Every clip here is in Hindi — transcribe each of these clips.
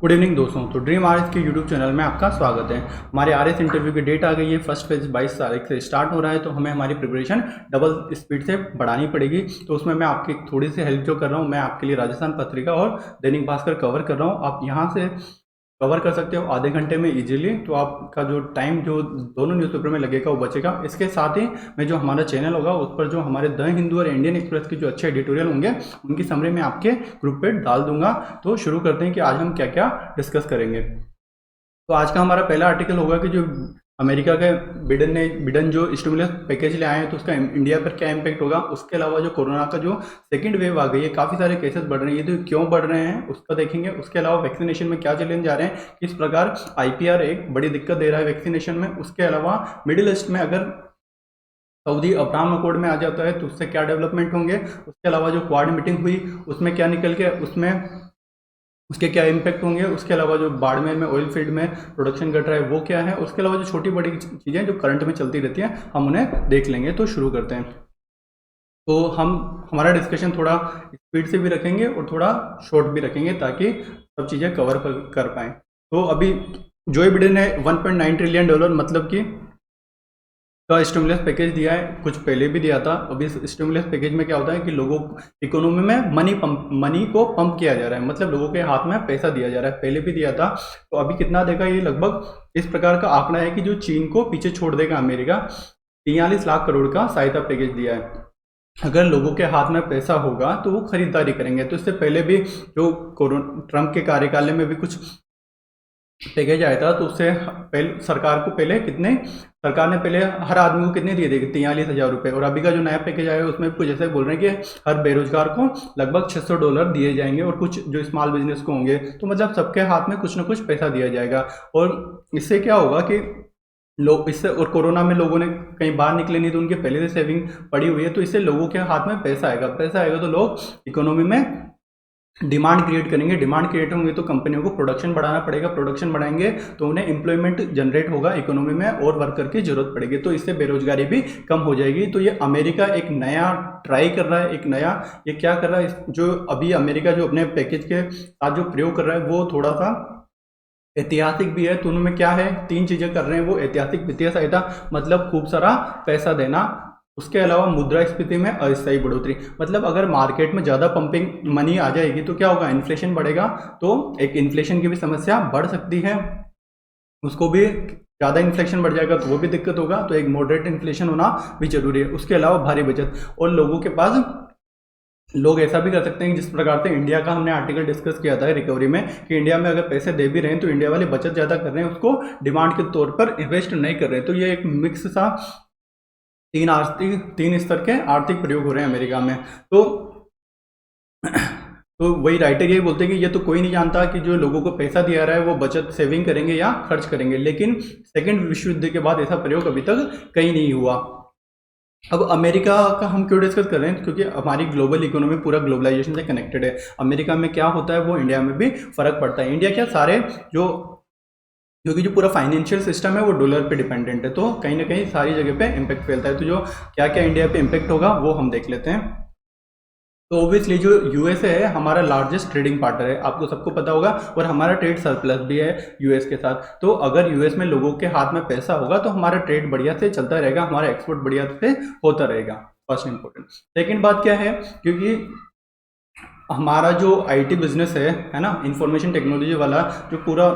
गुड इवनिंग दोस्तों। तो ड्रीम आर एस के यूट्यूब चैनल में आपका स्वागत है। हमारे आर एस इंटरव्यू की डेट आ गई है। फर्स्ट फेज 22 तारीख से स्टार्ट हो रहा है, तो हमें हमारी प्रिपरेशन डबल स्पीड से बढ़ानी पड़ेगी। तो उसमें मैं आपकी थोड़ी सी हेल्प जो कर रहा हूँ, मैं आपके लिए राजस्थान पत्रिका और दैनिक भास्कर कवर कर रहा हूँ। आप यहाँ से कवर कर सकते हो आधे घंटे में इजीली। तो आपका जो टाइम जो दोनों न्यूज़पेपर में लगेगा वो बचेगा। इसके साथ ही मैं जो हमारा चैनल होगा उस पर जो हमारे द हिंदू और इंडियन एक्सप्रेस के जो अच्छे एडिटोरियल होंगे उनकी समरी मैं आपके ग्रुप पे डाल दूंगा। तो शुरू करते हैं कि आज हम क्या क्या डिस्कस करेंगे। तो आज का हमारा पहला आर्टिकल होगा कि जो अमेरिका के बिडेन जो स्टिमुलस पैकेज ले आए हैं तो उसका इंडिया पर क्या इम्पैक्ट होगा। उसके अलावा जो कोरोना का जो सेकंड वेव आ गई है, काफ़ी सारे केसेस बढ़ रहे हैं, ये तो क्यों बढ़ रहे हैं उसका देखेंगे। उसके अलावा वैक्सीनेशन में क्या चैलेंज आ रहे हैं, किस प्रकार आईपीआर एक बड़ी दिक्कत दे रहा है वैक्सीनेशन में। उसके अलावा मिडिल ईस्ट में अगर सऊदी अब्राहम अकॉर्ड में आ जाता है तो उससे क्या डेवलपमेंट होंगे। उसके अलावा जो क्वाड मीटिंग हुई उसमें क्या निकल के उसमें उसके क्या इम्पैक्ट होंगे। उसके अलावा जो बाड़मेर में ऑयल फील्ड में प्रोडक्शन घट रहा है वो क्या है। उसके अलावा जो छोटी बड़ी चीज़ें जो करंट में चलती रहती हैं हम उन्हें देख लेंगे। तो शुरू करते हैं। तो हम हमारा डिस्कशन थोड़ा स्पीड से भी रखेंगे और थोड़ा शॉर्ट भी रखेंगे ताकि सब चीज़ें कवर कर पाएँ। तो अभी जो बिडेन ने $1.9 ट्रिलियन मतलब कि का स्टिमुलस पैकेज दिया है, कुछ पहले भी दिया था। अभी इस स्टिमुलस पैकेज में क्या होता है कि लोगों इकोनॉमी में मनी को पंप किया जा रहा है, मतलब लोगों के हाथ में पैसा दिया जा रहा है। पहले भी दिया था, तो अभी कितना देगा ये लगभग इस प्रकार का आंकड़ा है कि जो चीन को पीछे छोड़ देगा अमेरिका। 43 लाख करोड़ का सहायता पैकेज दिया है। अगर लोगों के हाथ में पैसा होगा तो वो खरीदारी करेंगे। तो इससे पहले भी जो ट्रंप के कार्यकाल में भी कुछ पैकेज आया था, तो उससे पहले सरकार ने पहले हर आदमी को कितने दिए थे, 43,000 रुपये। और अभी का जो नया पैकेज आया है उसमें कुछ ऐसे बोल रहे हैं कि हर बेरोजगार को लगभग $600 दिए जाएंगे और कुछ जो स्मॉल बिजनेस को होंगे तो मतलब सबके हाथ में कुछ ना कुछ पैसा दिया जाएगा। और इससे क्या होगा कि लोग इससे, और कोरोना में लोगों ने कहीं बाहर निकले नहीं तो उनके पहले से सेविंग पड़ी हुई है, तो इससे लोगों के हाथ में पैसा आएगा तो लोग इकोनॉमी में डिमांड क्रिएट करेंगे। डिमांड क्रिएट होंगे तो कंपनियों को प्रोडक्शन बढ़ाना पड़ेगा। प्रोडक्शन बढ़ाएंगे तो उन्हें एम्प्लॉयमेंट जनरेट होगा इकोनॉमी में और वर्कर की जरूरत पड़ेगी, तो इससे बेरोजगारी भी कम हो जाएगी। तो ये अमेरिका एक नया ट्राई कर रहा है, एक नया ये क्या कर रहा है, जो अभी अमेरिका जो अपने पैकेज के साथ जो प्रयोग कर रहा है वो थोड़ा सा ऐतिहासिक भी है। तो उनमें क्या है, 3 चीजें कर रहे हैं वो। ऐतिहासिक वित्तीय सहायता मतलब खूब सारा पैसा देना। उसके अलावा मुद्रास्फीति में अस्थायी बढ़ोतरी, मतलब अगर मार्केट में ज़्यादा पंपिंग मनी आ जाएगी तो क्या होगा, इन्फ्लेशन बढ़ेगा। तो एक इन्फ्लेशन की भी समस्या बढ़ सकती है, उसको भी ज़्यादा इन्फ्लेशन बढ़ जाएगा तो वो भी दिक्कत होगा। तो एक मॉडरेट इन्फ्लेशन होना भी जरूरी है। उसके अलावा भारी बचत, और लोगों के पास लोग ऐसा भी कर सकते हैं जिस प्रकार से इंडिया का हमने आर्टिकल डिस्कस किया था रिकवरी में, कि इंडिया में अगर पैसे दे भी रहे हैं तो इंडिया वाले बचत ज़्यादा कर रहे हैं, उसको डिमांड के तौर पर इन्वेस्ट नहीं कर रहे हैं। तो ये एक मिक्स सा तीन स्तर के आर्थिक प्रयोग हो रहे हैं अमेरिका में। तो वही राइटर यही बोलते हैं कि ये तो कोई नहीं जानता कि जो लोगों को पैसा दिया रहा है वो बचत सेविंग करेंगे या खर्च करेंगे, लेकिन सेकेंड विश्व युद्ध के बाद ऐसा प्रयोग अभी तक कहीं नहीं हुआ। अब अमेरिका का हम क्यों डिस्कस कर रहे हैं, क्योंकि हमारी ग्लोबल इकोनॉमी पूरा ग्लोबलाइजेशन से कनेक्टेड है। अमेरिका में क्या होता है वो इंडिया में भी फर्क पड़ता है। इंडिया क्या सारे क्योंकि जो पूरा फाइनेंशियल सिस्टम है वो डॉलर पे डिपेंडेंट है, तो कहीं ना कहीं सारी जगह पे इम्पैक्ट फैलता है। तो जो क्या क्या इंडिया पे इम्पैक्ट होगा वो हम देख लेते हैं। तो ऑब्वियसली जो यूएसए है हमारा लार्जेस्ट ट्रेडिंग पार्टनर है, आपको सबको पता होगा, और हमारा ट्रेड सरप्लस भी है यूएस के साथ। तो अगर यूएस में लोगों के हाथ में पैसा होगा तो हमारा ट्रेड बढ़िया से चलता रहेगा, हमारा एक्सपोर्ट बढ़िया से होता रहेगा। First important. सेकेंड बात क्या है, क्योंकि हमारा जो आईटी बिजनेस है ना, इंफॉर्मेशन टेक्नोलॉजी वाला जो पूरा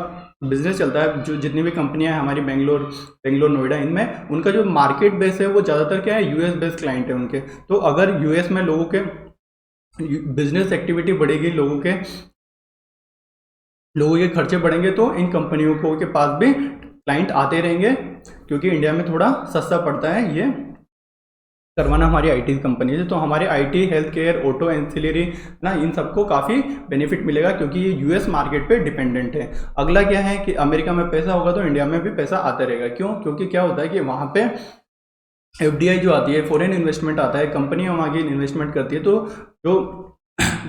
बिजनेस चलता है, जो जितनी भी कंपनियां हैं हमारी बेंगलोर नोएडा, इनमें उनका जो मार्केट बेस है वो ज़्यादातर क्या है, यूएस बेस्ड क्लाइंट है उनके। तो अगर यूएस में लोगों के बिजनेस एक्टिविटी बढ़ेगी, लोगों के खर्चे बढ़ेंगे, तो इन कंपनियों को के पास भी क्लाइंट आते रहेंगे, क्योंकि इंडिया में थोड़ा सस्ता पड़ता है ये करवाना हमारी आईटी कंपनी से। तो हमारे IT, health care, auto, ancillary ना, इन सबको काफ़ी बेनिफिट मिलेगा क्योंकि ये यूएस मार्केट पे डिपेंडेंट है। अगला क्या है कि अमेरिका में पैसा होगा तो इंडिया में भी पैसा आता रहेगा। क्यों, क्योंकि क्या होता है कि वहाँ पे एफडीआई जो आती है, फॉरेन इन्वेस्टमेंट आता है, कंपनियाँ वहाँ की इन्वेस्टमेंट करती है, तो जो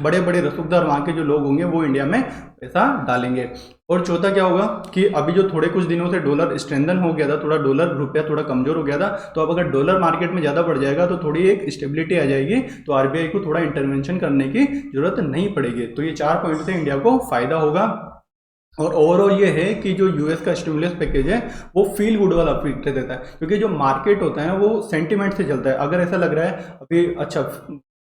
बड़े बड़े रसूखदार वहाँ के जो लोग होंगे वो इंडिया में पैसा डालेंगे। और चौथा क्या होगा कि अभी जो थोड़े कुछ दिनों से डॉलर स्ट्रेंथन हो गया था, थोड़ा डॉलर रुपया थोड़ा कमजोर हो गया था, तो अब अगर डॉलर मार्केट में ज़्यादा बढ़ जाएगा तो थोड़ी एक स्टेबिलिटी आ जाएगी, तो आरबीआई को थोड़ा इंटरवेंशन करने की जरूरत नहीं पड़ेगी। तो ये 4 पॉइंट से इंडिया को फायदा होगा। और ओवरऑल ये है कि जो यूएस का स्टिमुलस पैकेज है वो फील गुड वाला इफेक्ट देता है, क्योंकि जो मार्केट होता है ना वो सेंटिमेंट से चलता है। अगर ऐसा लग रहा है अभी अच्छा,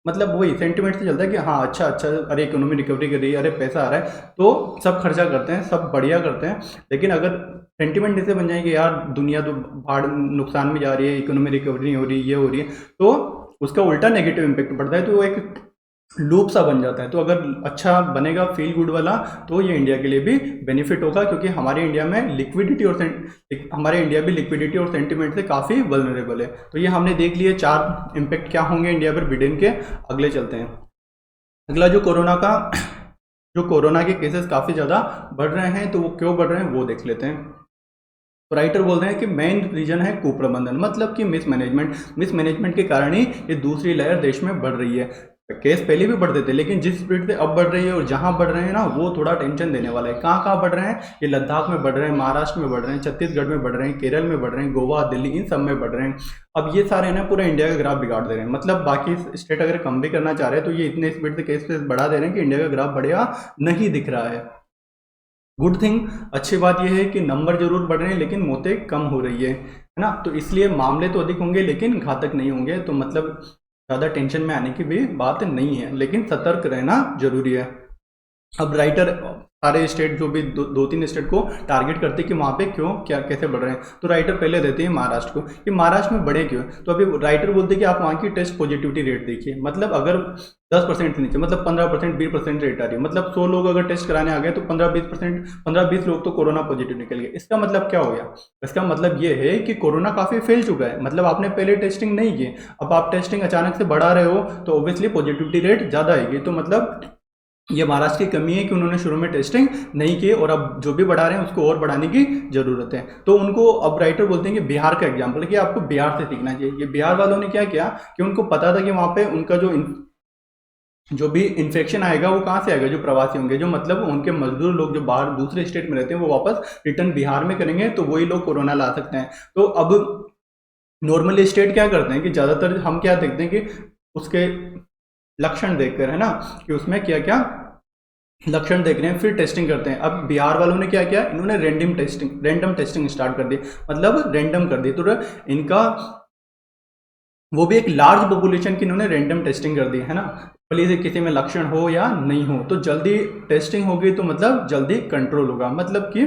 मतलब वही सेंटिमेंट से चलता है कि हाँ अच्छा अच्छा, अरे इकोनॉमी रिकवरी कर रही है, अरे पैसा आ रहा है, तो सब खर्चा करते हैं, सब बढ़िया करते हैं। लेकिन अगर सेंटिमेंट ऐसे बन जाए कि यार दुनिया तो बाढ़ नुकसान में जा रही है, इकोनॉमी रिकवरी नहीं हो रही, ये हो रही है, तो उसका उल्टा नेगेटिव इम्पैक्ट पड़ता है, तो वो एक लूप सा बन जाता है। तो अगर अच्छा बनेगा फील गुड वाला, तो ये इंडिया के लिए भी बेनिफिट होगा, क्योंकि हमारे इंडिया में लिक्विडिटी और हमारे इंडिया भी लिक्विडिटी और सेंटिमेंट से काफ़ी वल्नरेबल है। तो ये हमने देख लिए 4 इम्पैक्ट क्या होंगे इंडिया पर बिडेन के। अगले चलते हैं। अगला जो कोरोना के केसेस काफ़ी ज़्यादा बढ़ रहे हैं, तो वो क्यों बढ़ रहे हैं वो देख लेते हैं। तो राइटर बोल रहे हैं कि मेन रीजन है कुप्रबंधन, मतलब कि मिसमैनेजमेंट के कारण ही ये दूसरी लहर देश में बढ़ रही है। केस पहले भी बढ़ते थे, लेकिन जिस स्पीड से अब बढ़ रही है और जहां बढ़ रहे हैं ना, वो थोड़ा टेंशन देने वाला है। कहाँ कहाँ बढ़ रहे हैं? ये लद्दाख में बढ़ रहे हैं, महाराष्ट्र में बढ़ रहे हैं, छत्तीसगढ़ में बढ़ रहे हैं, केरल में बढ़ रहे हैं, गोवा, दिल्ली, इन सब में बढ़ रहे हैं। अब ये सारे ना पूरा इंडिया का ग्राफ बिगाड़ दे रहे हैं। मतलब बाकी स्टेट अगर कम भी करना चाह रहे हैं, तो ये इतने स्पीड से केस बढ़ा दे रहे हैं कि इंडिया का ग्राफ बढ़िया नहीं दिख रहा है। गुड थिंग, अच्छी बात यह है कि नंबर जरूर बढ़ रहे हैं, लेकिन मौतें कम हो रही है ना। तो इसलिए मामले तो अधिक होंगे, लेकिन घातक नहीं होंगे। तो मतलब ज़्यादा टेंशन में आने की भी बात नहीं है, लेकिन सतर्क रहना जरूरी है। अब राइटर सारे स्टेट जो भी दो तीन स्टेट को टारगेट करते हैं कि वहाँ पे क्यों क्या कैसे बढ़ रहे हैं, तो राइटर पहले देते हैं महाराष्ट्र को कि महाराष्ट्र में बढ़े क्यों। तो अभी राइटर बोलते हैं कि आप वहाँ की टेस्ट पॉजिटिविटी रेट देखिए। मतलब अगर 10% से नीचे, मतलब 15% 20% रेट आ रही है, मतलब 100 लोग अगर टेस्ट कराने आ गए तो 15-20 लोग तो कोरोना पॉजिटिव निकल गए। इसका मतलब क्या हो गया? इसका मतलब ये है कि कोरोना काफ़ी फैल चुका है। मतलब आपने पहले टेस्टिंग नहीं की, अब आप टेस्टिंग अचानक से बढ़ा रहे हो, तो ऑब्वियसली पॉजिटिविटी रेट ज़्यादा आएगी। तो मतलब ये महाराष्ट्र की कमी है कि उन्होंने शुरू में टेस्टिंग नहीं की, और अब जो भी बढ़ा रहे हैं उसको और बढ़ाने की जरूरत है। तो उनको अब राइटर बोलते हैं कि बिहार का एग्जाम्पल, कि आपको बिहार से सीखना चाहिए। ये बिहार वालों ने क्या किया कि उनको पता था कि वहाँ पे उनका जो भी इन्फेक्शन आएगा वो कहाँ से आएगा, जो प्रवासी होंगे, जो मतलब उनके मजदूर लोग जो बाहर दूसरे स्टेट में रहते हैं, वो वापस रिटर्न बिहार में करेंगे, तो वही लोग कोरोना ला सकते हैं। तो अब नॉर्मली स्टेट क्या करते हैं कि ज़्यादातर हम क्या देखते हैं कि उसके लक्षण देखकर, है ना, कि उसमें क्या क्या लक्षण देख रहे हैं, फिर टेस्टिंग करते हैं। अब बिहार वालों ने क्या किया, इन्होंने रैंडम टेस्टिंग स्टार्ट कर दी, मतलब रैंडम कर दी। तो इनका वो भी एक लार्ज पॉपुलेशन की इन्होंने रैंडम टेस्टिंग कर दी, है ना। भले से किसी में लक्षण हो या नहीं हो, तो जल्दी टेस्टिंग होगी तो मतलब जल्दी कंट्रोल होगा। मतलब कि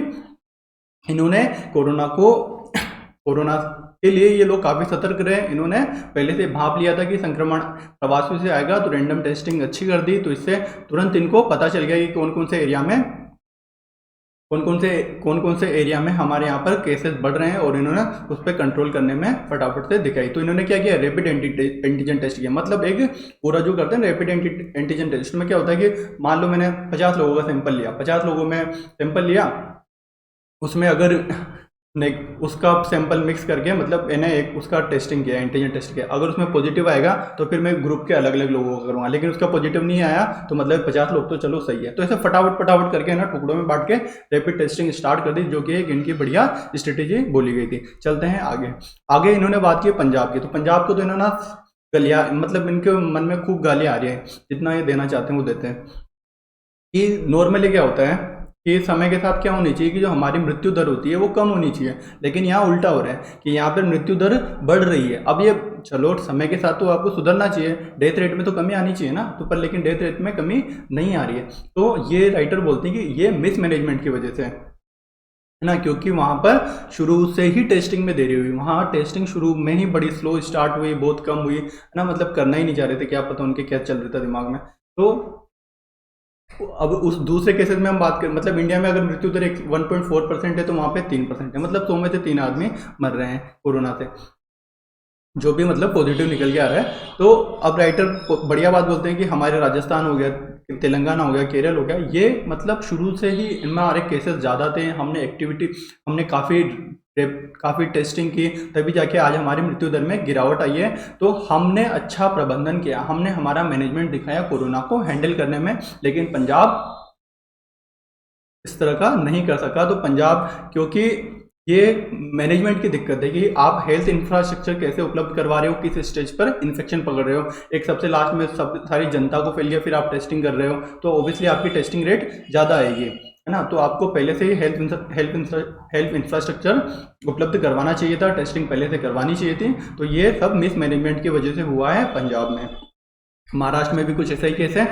इन्होंने कोरोना के लिए ये लोग काफ़ी सतर्क रहे। इन्होंने पहले से भाप लिया था कि संक्रमण प्रवासियों से आएगा, तो रैंडम टेस्टिंग अच्छी कर दी। तो इससे तुरंत इनको पता चल गया कि कौन कौन से एरिया में हमारे यहाँ पर केसेस बढ़ रहे हैं, और इन्होंने उस पर कंट्रोल करने में फटाफट से दिखाई। तो इन्होंने क्या किया, रैपिड एंटीजन टेस्ट किया। मतलब एक पूरा जो करते हैं रैपिड एंटीजन टेस्ट में क्या होता है कि मान लो मैंने 50 लोगों का सैंपल लिया, 50 लोगों में सैंपल लिया, उसमें अगर उसका सैंपल मिक्स करके, मतलब मैंने एक उसका टेस्टिंग किया, एंटीजन टेस्ट किया, अगर उसमें पॉजिटिव आएगा तो फिर मैं ग्रुप के अलग अलग लोगों को करूँगा, लेकिन उसका पॉजिटिव नहीं आया तो मतलब 50 लोग तो चलो सही है। तो ऐसे फटाफट करके ना टुकड़ों में बांट के रैपिड टेस्टिंग स्टार्ट कर दी, जो कि एक इनकी बढ़िया स्ट्रेटेजी बोली गई थी। चलते हैं आगे इन्होंने बात की पंजाब की। तो पंजाब को तो इन्होंने गलिया, मतलब इनके मन में खूब गालियाँ आ रही हैं, जितना ये देना चाहते हैं वो देते हैं। कि नॉर्मली क्या होता है कि समय के साथ क्या होनी चाहिए कि जो हमारी मृत्यु दर होती है वो कम होनी चाहिए, लेकिन यहाँ उल्टा हो रहा है कि यहाँ पर मृत्यु दर बढ़ रही है। अब ये चलो समय के साथ तो आपको सुधरना चाहिए, डेथ रेट में तो कमी आनी चाहिए ना, तो पर लेकिन डेथ रेट में कमी नहीं आ रही है। तो ये राइटर बोलते हैं कि ये मिसमैनेजमेंट की वजह से है ना, क्योंकि वहाँ पर शुरू से ही टेस्टिंग में देरी हुई। वहाँ टेस्टिंग शुरू में ही बड़ी स्लो स्टार्ट हुई, बहुत कम हुई, है ना, मतलब करना ही नहीं चाह रहे थे, क्या पता उनके क्या चल रहा था दिमाग में। तो अब उस दूसरे केसेस में हम बात करें, मतलब इंडिया में अगर मृत्यु दर 1.4% है, तो वहाँ पे 3% है, मतलब 100 में से 3 आदमी मर रहे हैं कोरोना से, जो भी मतलब पॉजिटिव निकल के आ रहा है। तो अब राइटर बढ़िया बात बोलते हैं कि हमारे राजस्थान हो गया, तेलंगाना हो गया, केरल हो गया, ये मतलब शुरू से ही इनमें हमारे केसेस ज़्यादा थे। हमने काफ़ी टेस्टिंग की, तभी जाके आज हमारी मृत्यु दर में गिरावट आई है। तो हमने अच्छा प्रबंधन किया, हमने हमारा मैनेजमेंट दिखाया कोरोना को हैंडल करने में, लेकिन पंजाब इस तरह का नहीं कर सका। तो पंजाब, क्योंकि ये मैनेजमेंट की दिक्कत है कि आप हेल्थ इंफ्रास्ट्रक्चर कैसे उपलब्ध करवा रहे हो, किस स्टेज पर इन्फेक्शन पकड़ रहे हो। एक सबसे लास्ट में सब सारी जनता को फैल गया, फिर आप टेस्टिंग कर रहे हो, तो ऑब्वियसली आपकी टेस्टिंग रेट ज़्यादा आएगी। है ना, तो आपको पहले से ही हेल्थ इंफ्रास्ट्रक्चर उपलब्ध करवाना चाहिए था, टेस्टिंग पहले से करवानी चाहिए थी। तो ये सब मिस मैनेजमेंट की वजह से हुआ है पंजाब में। महाराष्ट्र में भी कुछ ऐसा ही केस है।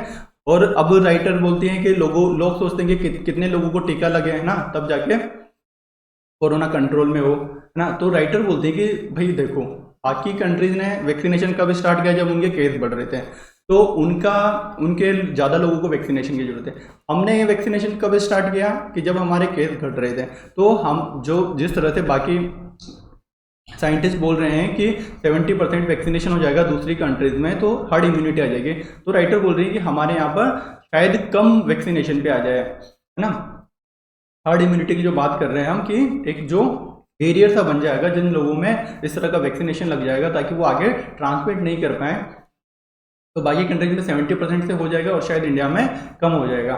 और अब राइटर बोलती हैं कि लोग सोचते हैं कि कितने लोगों को टीका लगे है ना, तब जाके कोरोना कंट्रोल में हो, है ना। तो राइटर बोलते हैं कि भाई देखो, बाकी कंट्रीज ने वैक्सीनेशन कब स्टार्ट किया, जब उनके केस बढ़ रहे थे, तो उनके ज़्यादा लोगों को वैक्सीनेशन की जरूरत है। हमने ये वैक्सीनेशन कब स्टार्ट किया कि जब हमारे केस घट रहे थे। तो हम जिस तरह से बाकी साइंटिस्ट बोल रहे हैं कि 70% वैक्सीनेशन हो जाएगा दूसरी कंट्रीज में, तो हर्ड इम्यूनिटी आ जाएगी, तो राइटर बोल रही है कि हमारे यहाँ पर शायद कम वैक्सीनेशन पे आ जाए, है ना। हर्ड इम्यूनिटी की जो बात कर रहे हैं हम, कि एक जो बैरियर सा बन जाएगा जिन लोगों में इस तरह का वैक्सीनेशन लग जाएगा, ताकि वो आगे ट्रांसमिट नहीं कर पाए। तो बाकी कंट्रीज में 70% से हो जाएगा और शायद इंडिया में कम हो जाएगा,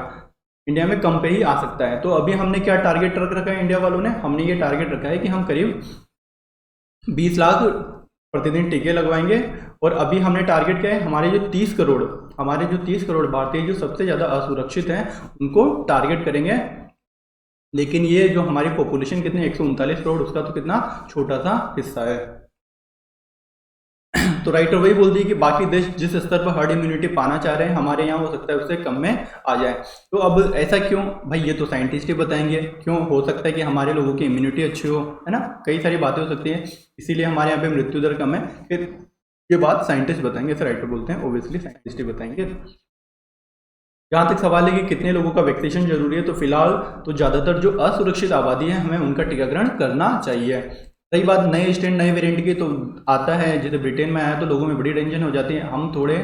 इंडिया में कम पे ही आ सकता है। तो अभी हमने क्या टारगेट रख रखा है इंडिया वालों ने, हमने ये टारगेट रखा है कि हम करीब 20 लाख प्रतिदिन टीके लगवाएंगे। और अभी हमने टारगेट किया है, हमारे जो 30 करोड़ भारतीय जो सबसे ज़्यादा असुरक्षित हैं उनको टारगेट करेंगे। लेकिन ये जो हमारी पॉपुलेशन कितनी 139 करोड़, उसका तो कितना छोटा सा हिस्सा है। तो राइटर वही बोल दी कि बाकी देश जिस स्तर पर हर्ड इम्यूनिटी पाना चाह रहे हैं, हमारे यहाँ हो सकता है उससे कम में आ जाए। तो अब ऐसा क्यों भाई, ये तो साइंटिस्ट ही बताएंगे क्यों हो सकता है कि हमारे लोगों की इम्यूनिटी अच्छी हो, है ना। कई सारी बातें हो सकती हैं, इसीलिए हमारे यहाँ पे मृत्यु दर कम है। फिर ये बात साइंटिस्ट बताएंगे, ऐसे राइटर बोलते हैं, ऑब्वियसली साइंटिस्ट ही बताएंगे। जहाँ तक सवाल है कि कितने लोगों का वैक्सीनेशन जरूरी है, तो फिलहाल तो ज़्यादातर जो असुरक्षित आबादी है हमें उनका टीकाकरण करना चाहिए। सही बात, नए स्ट्रेन नए वेरिएंट की तो आता है, जैसे ब्रिटेन में आया तो लोगों में बड़ी टेंशन हो जाती है। हम थोड़े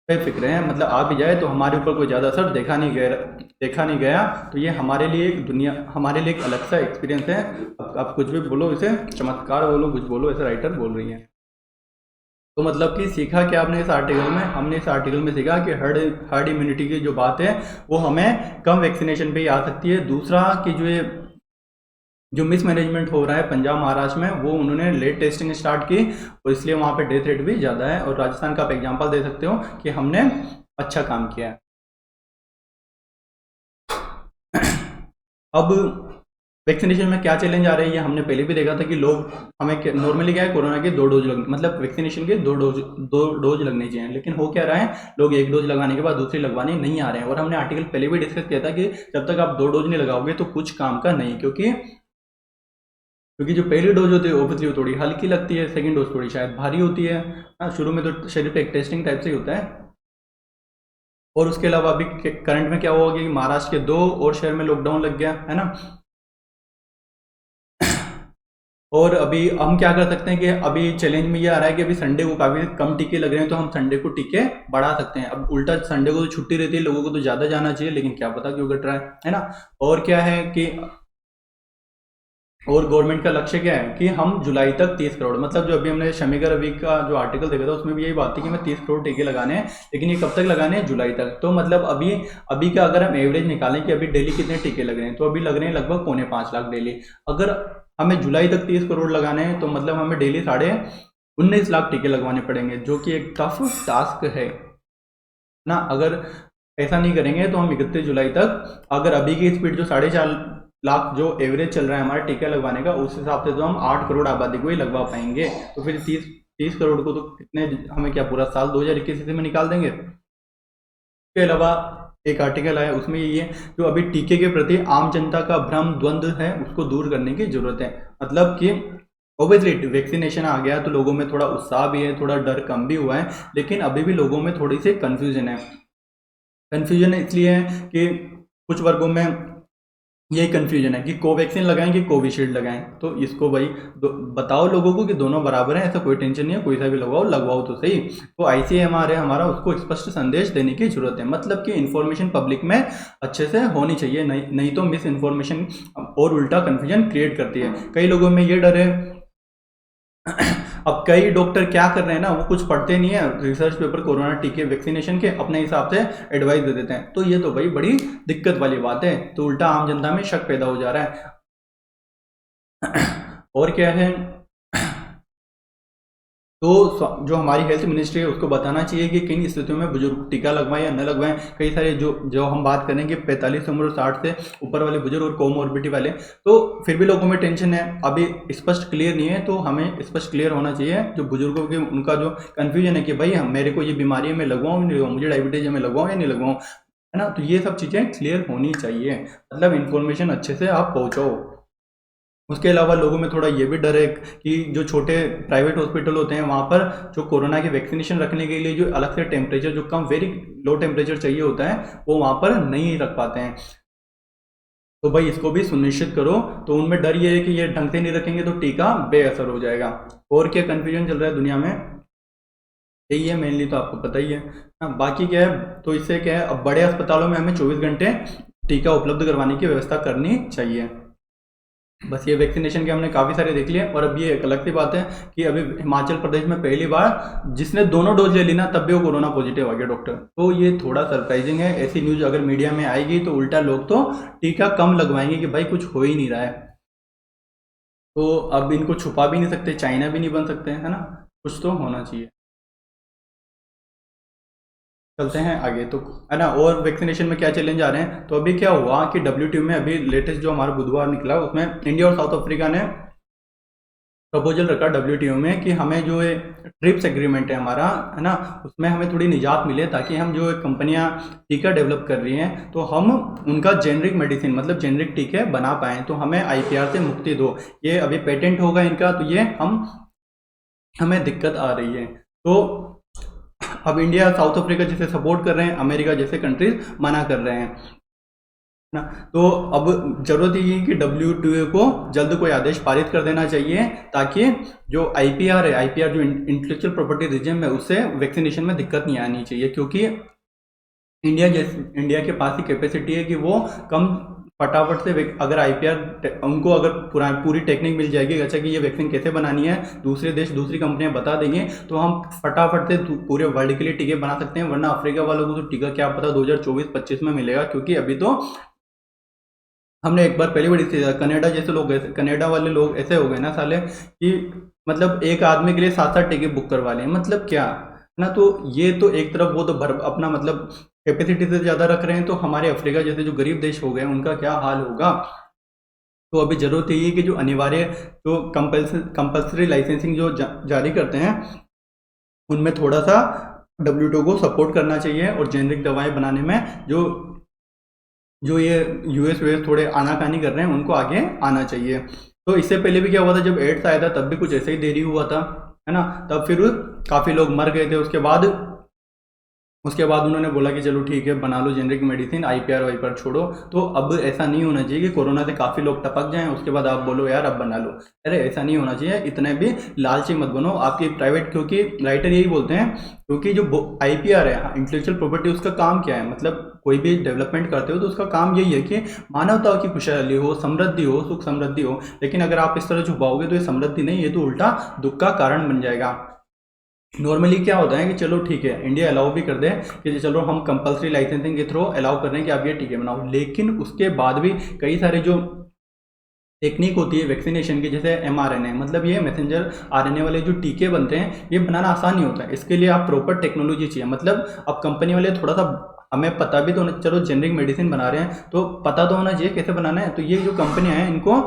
बेफिक्र हैं, मतलब आ भी जाए तो हमारे ऊपर कोई ज़्यादा असर देखा नहीं गया। तो ये हमारे लिए एक अलग सा एक्सपीरियंस है। अब कुछ भी बोलो, इसे चमत्कार बोलो, कुछ बोलो, ऐसे राइटर बोल रही हैं। तो मतलब कि सीखा क्या आपने इस आर्टिकल में, हमने इस आर्टिकल में सीखा कि हर्ड इम्यूनिटी की जो बात है वो हमें कम वैक्सीनेशन पे ही आ सकती है। दूसरा कि जो मिसमैनेजमेंट हो रहा है पंजाब महाराष्ट्र में, वो उन्होंने लेट टेस्टिंग स्टार्ट की और इसलिए वहाँ पे डेथ रेट भी ज़्यादा है। और राजस्थान का आप एग्जांपल दे सकते हो कि हमने अच्छा काम किया है। अब वैक्सीनेशन में क्या चैलेंज आ रही है, हमने पहले भी देखा था कि लोग हमें नॉर्मली क्या है, कोरोना के 2 डोज मतलब वैक्सीनेशन के 2 डोज लगने चाहिए, लेकिन हो क्या रहा है, लोग 1 डोज लगाने के बाद दूसरी लगवाने नहीं आ रहे हैं। और हमने आर्टिकल पहले भी डिस्कस किया था कि जब तक आप 2 डोज नहीं लगाओगे तो कुछ काम का नहीं, क्योंकि जो पहली डोज होती है ऑब्वियसली वो थोड़ी हल्की लगती है, सेकंड डोज थोड़ी शायद भारी होती है। शुरू में तो शरीर पे एक टेस्टिंग टाइप से ही होता है। और उसके अलावा अभी करंट में क्या हुआ कि महाराष्ट्र के 2 और शहर में लॉकडाउन लग गया है ना। और अभी हम क्या कर सकते हैं कि अभी चैलेंज में ये आ रहा है कि अभी संडे को काफ़ी कम टीके लग रहे हैं, तो हम संडे को टीके बढ़ा सकते हैं। अब उल्टा संडे को तो छुट्टी रहती है, लोगों को तो ज़्यादा जाना चाहिए, लेकिन क्या पता क्यों घट रहा है ना। और क्या है कि और गवर्नमेंट का लक्ष्य क्या है कि हम जुलाई तक 30 करोड़, मतलब जो अभी हमने शमीगर रवि का जो आर्टिकल देखा था उसमें भी यही बात थी कि मैं 30 करोड़ टीके लगाने हैं, लेकिन ये कब तक लगाने हैं, जुलाई तक। तो मतलब अभी का अगर हम एवरेज निकालें कि अभी डेली कितने टीके लग रहे हैं, तो अभी लग रहे हैं लगभग 4.25 लाख डेली। अगर हमें जुलाई तक 30 करोड़ लगाने हैं तो मतलब हमें डेली 19.5 लाख टीके लगवाने पड़ेंगे, जो कि एक टफ टास्क है ना। अगर ऐसा नहीं करेंगे तो हम 31 जुलाई तक, अगर अभी की स्पीड जो 4.5 लाख जो एवरेज चल रहा है हमारा टीका लगवाने का, उस हिसाब से तो हम 8 करोड़ आबादी को ही लगवा पाएंगे। तो फिर 30 करोड़ को तो कितने, हमें क्या पूरा साल 2021 में निकाल देंगे। इसके अलावा एक आर्टिकल आया, उसमें यही है जो अभी टीके के प्रति आम जनता का भ्रम द्वंद्व है उसको दूर करने की जरूरत है। मतलब कि ऑब्वियसली वैक्सीनेशन आ गया तो लोगों में थोड़ा उत्साह भी है, थोड़ा डर कम भी हुआ है, लेकिन अभी भी लोगों में थोड़ी सी कन्फ्यूजन है। कन्फ्यूजन इसलिए है कि कुछ वर्गों में यही कन्फ्यूजन है कि कोवैक्सीन लगाएं कि कोविशील्ड लगाएं। तो इसको भाई बताओ लोगों को कि दोनों बराबर हैं, ऐसा कोई टेंशन नहीं है, कोई सा भी लगवाओ तो सही। तो ICMR है हमारा, उसको स्पष्ट संदेश देने की जरूरत है। मतलब कि इन्फॉर्मेशन पब्लिक में अच्छे से होनी चाहिए, नहीं तो मिस इन्फॉर्मेशन और उल्टा कन्फ्यूजन क्रिएट करती है। कई लोगों में ये डर है। अब कई डॉक्टर क्या कर रहे हैं ना, वो कुछ पढ़ते नहीं है, रिसर्च पेपर कोरोना टीके वैक्सीनेशन के अपने हिसाब से एडवाइस दे देते हैं। तो ये तो भाई बड़ी दिक्कत वाली बात है, तो उल्टा आम जनता में शक पैदा हो जा रहा है। और क्या है, तो जो हमारी हेल्थ मिनिस्ट्री है उसको बताना चाहिए कि किन स्थितियों में बुजुर्ग टीका लगवाएं या न लगवाएं। कई सारे जो जो हम बात करें कि 45 उम्र 60 से ऊपर वाले बुजुर्ग और कोमोर्बिडिटी वाले, तो फिर भी लोगों में टेंशन है, अभी स्पष्ट क्लियर नहीं है। तो हमें स्पष्ट क्लियर होना चाहिए जो बुजुर्गों के, उनका जो कन्फ्यूजन है कि भाई मेरे को ये बीमारी है, मैं लगवाऊँ नहीं लगवाऊँ, मुझे डायबिटीज है, मैं लगवाऊँ या नहीं लगवाऊँ, है ना। तो ये सब चीज़ें क्लियर होनी चाहिए, मतलब इन्फॉर्मेशन अच्छे से आप पहुँचाओ। उसके अलावा लोगों में थोड़ा ये भी डर है कि जो छोटे प्राइवेट हॉस्पिटल होते हैं वहाँ पर जो कोरोना की वैक्सीनेशन रखने के लिए जो अलग से टेम्परेचर, जो कम वेरी लो टेम्परेचर चाहिए होता है, वो वहाँ पर नहीं रख पाते हैं। तो भाई इसको भी सुनिश्चित करो। तो उनमें डर ये है कि ये ढंग से नहीं रखेंगे तो टीका बेअसर हो जाएगा। और क्या कन्फ्यूजन चल रहा है दुनिया में, यही है मेनली, तो आपको पता ही है। हाँ, बाकी क्या है, तो इससे क्या है, अब बड़े अस्पतालों में हमें 24 घंटे टीका उपलब्ध करवाने की व्यवस्था करनी चाहिए। बस ये वैक्सीनेशन के हमने काफ़ी सारे देख लिए। और अब ये एक अलग सी बात है कि अभी हिमाचल प्रदेश में पहली बार जिसने दोनों डोज ले ली ना, तब भी वो कोरोना पॉजिटिव आ गया डॉक्टर। तो ये थोड़ा सरप्राइजिंग है। ऐसी न्यूज़ अगर मीडिया में आएगी तो उल्टा लोग तो टीका कम लगवाएंगे कि भाई कुछ हो ही नहीं रहा है। तो अब इनको छुपा भी नहीं सकते, चाइना भी नहीं बन सकते, है ना, कुछ तो होना चाहिए। चलते हैं आगे, तो है ना। और वैक्सीनेशन में क्या चैलेंज आ रहे हैं, तो अभी क्या हुआ कि WTO में अभी लेटेस्ट जो हमारा बुधवार निकला, उसमें इंडिया और साउथ अफ्रीका ने प्रपोजल रखा WTO में कि हमें जो ये ट्रिप्स एग्रीमेंट है हमारा, है ना, उसमें हमें थोड़ी निजात मिले, ताकि हम जो कंपनियां टीका डेवलप कर रही हैं तो हम उनका जेनरिक मेडिसिन, मतलब जेनरिक टीके बना पाएँ, तो हमें IPR से मुक्ति दो। ये अभी पेटेंट होगा इनका, तो ये हमें दिक्कत आ रही है। तो अब इंडिया साउथ अफ्रीका जैसे सपोर्ट कर रहे हैं, अमेरिका जैसे कंट्रीज मना कर रहे हैं ना। तो अब जरूरत ये है कि WTO को जल्द कोई आदेश पारित कर देना चाहिए, ताकि जो IPR है, IPR जो इंटेलेक्चुअल प्रॉपर्टी रिजिम है, उससे वैक्सीनेशन में दिक्कत नहीं आनी चाहिए। क्योंकि इंडिया के पास ही कैपेसिटी है कि वो कम फटाफट से, अगर IPR उनको अगर पूरी टेक्निक मिल जाएगी, अच्छा कि ये वैक्सीन कैसे बनानी है, दूसरे देश दूसरी कंपनियां बता देंगे, तो हम फटाफट से पूरे वर्ल्ड के लिए टीके बना सकते हैं। वरना अफ्रीका वालों को तो टीका क्या पता 2024-25 में मिलेगा, क्योंकि अभी तो हमने एक बार पहले बड़ी थी, कनाडा जैसे लोग, कनाडा वाले लोग ऐसे हो गए ना साले कि मतलब एक आदमी के लिए 7-7 टिकट बुक करवा लें, मतलब क्या, है ना। तो ये तो एक तरफ वो तो अपना मतलब कैपेसिटी से ज़्यादा रख रहे हैं, तो हमारे अफ्रीका जैसे जो गरीब देश हो गए उनका क्या हाल होगा। तो अभी जरूरत यही है कि जो अनिवार्य, जो कंपल्सरी लाइसेंसिंग जो जारी करते हैं, उनमें थोड़ा सा WTO को सपोर्ट करना चाहिए। और जेनरिक दवाएं बनाने में जो जो ये US थोड़े आनाकानी कर रहे हैं, उनको आगे आना चाहिए। तो इससे पहले भी क्या हुआ था, जब एड्स आया था तब भी कुछ ऐसे ही देरी हुआ था, है ना। तब फिर काफ़ी लोग मर गए थे। उसके बाद उन्होंने बोला कि चलो ठीक है, बना लो जेनरिक मेडिसिन, IPR वाईपीआर छोड़ो। तो अब ऐसा नहीं होना चाहिए कि कोरोना से काफ़ी लोग टपक जाएं, उसके बाद आप बोलो यार अब बना लो। अरे ऐसा नहीं होना चाहिए, इतने भी लालची मत बनो। आपकी प्राइवेट, क्योंकि राइटर यही बोलते हैं, क्योंकि जो IPR है, इंटेलेक्चुअल प्रॉपर्टी, उसका काम क्या है, मतलब कोई भी डेवलपमेंट करते हो तो उसका काम यही है कि मानवता की खुशहाली हो, समृद्धि हो, सुख समृद्धि हो। लेकिन अगर आप इस तरह छुपाओगे तो ये समृद्धि नहीं, ये तो उल्टा दुख का कारण बन जाएगा। नॉर्मली क्या होता है कि चलो ठीक है, इंडिया अलाउ भी कर दे कि चलो हम कंपलसरी लाइसेंसिंग के थ्रू अलाउ कर रहे हैं कि आप ये टीके बनाओ, लेकिन उसके बाद भी कई सारे जो टेक्निक होती है वैक्सीनेशन की, जैसे mRNA, मतलब ये मैसेंजर RNA वाले जो टीके बनते हैं, ये बनाना आसान नहीं होता है। इसके लिए आप प्रॉपर टेक्नोलॉजी चाहिए। मतलब अब कंपनी वाले थोड़ा सा, हमें पता भी तो होना, चलो जेनरिक मेडिसिन बना रहे हैं तो पता तो होना चाहिए कैसे बनाना है। तो ये जो कंपनियां हैं, इनको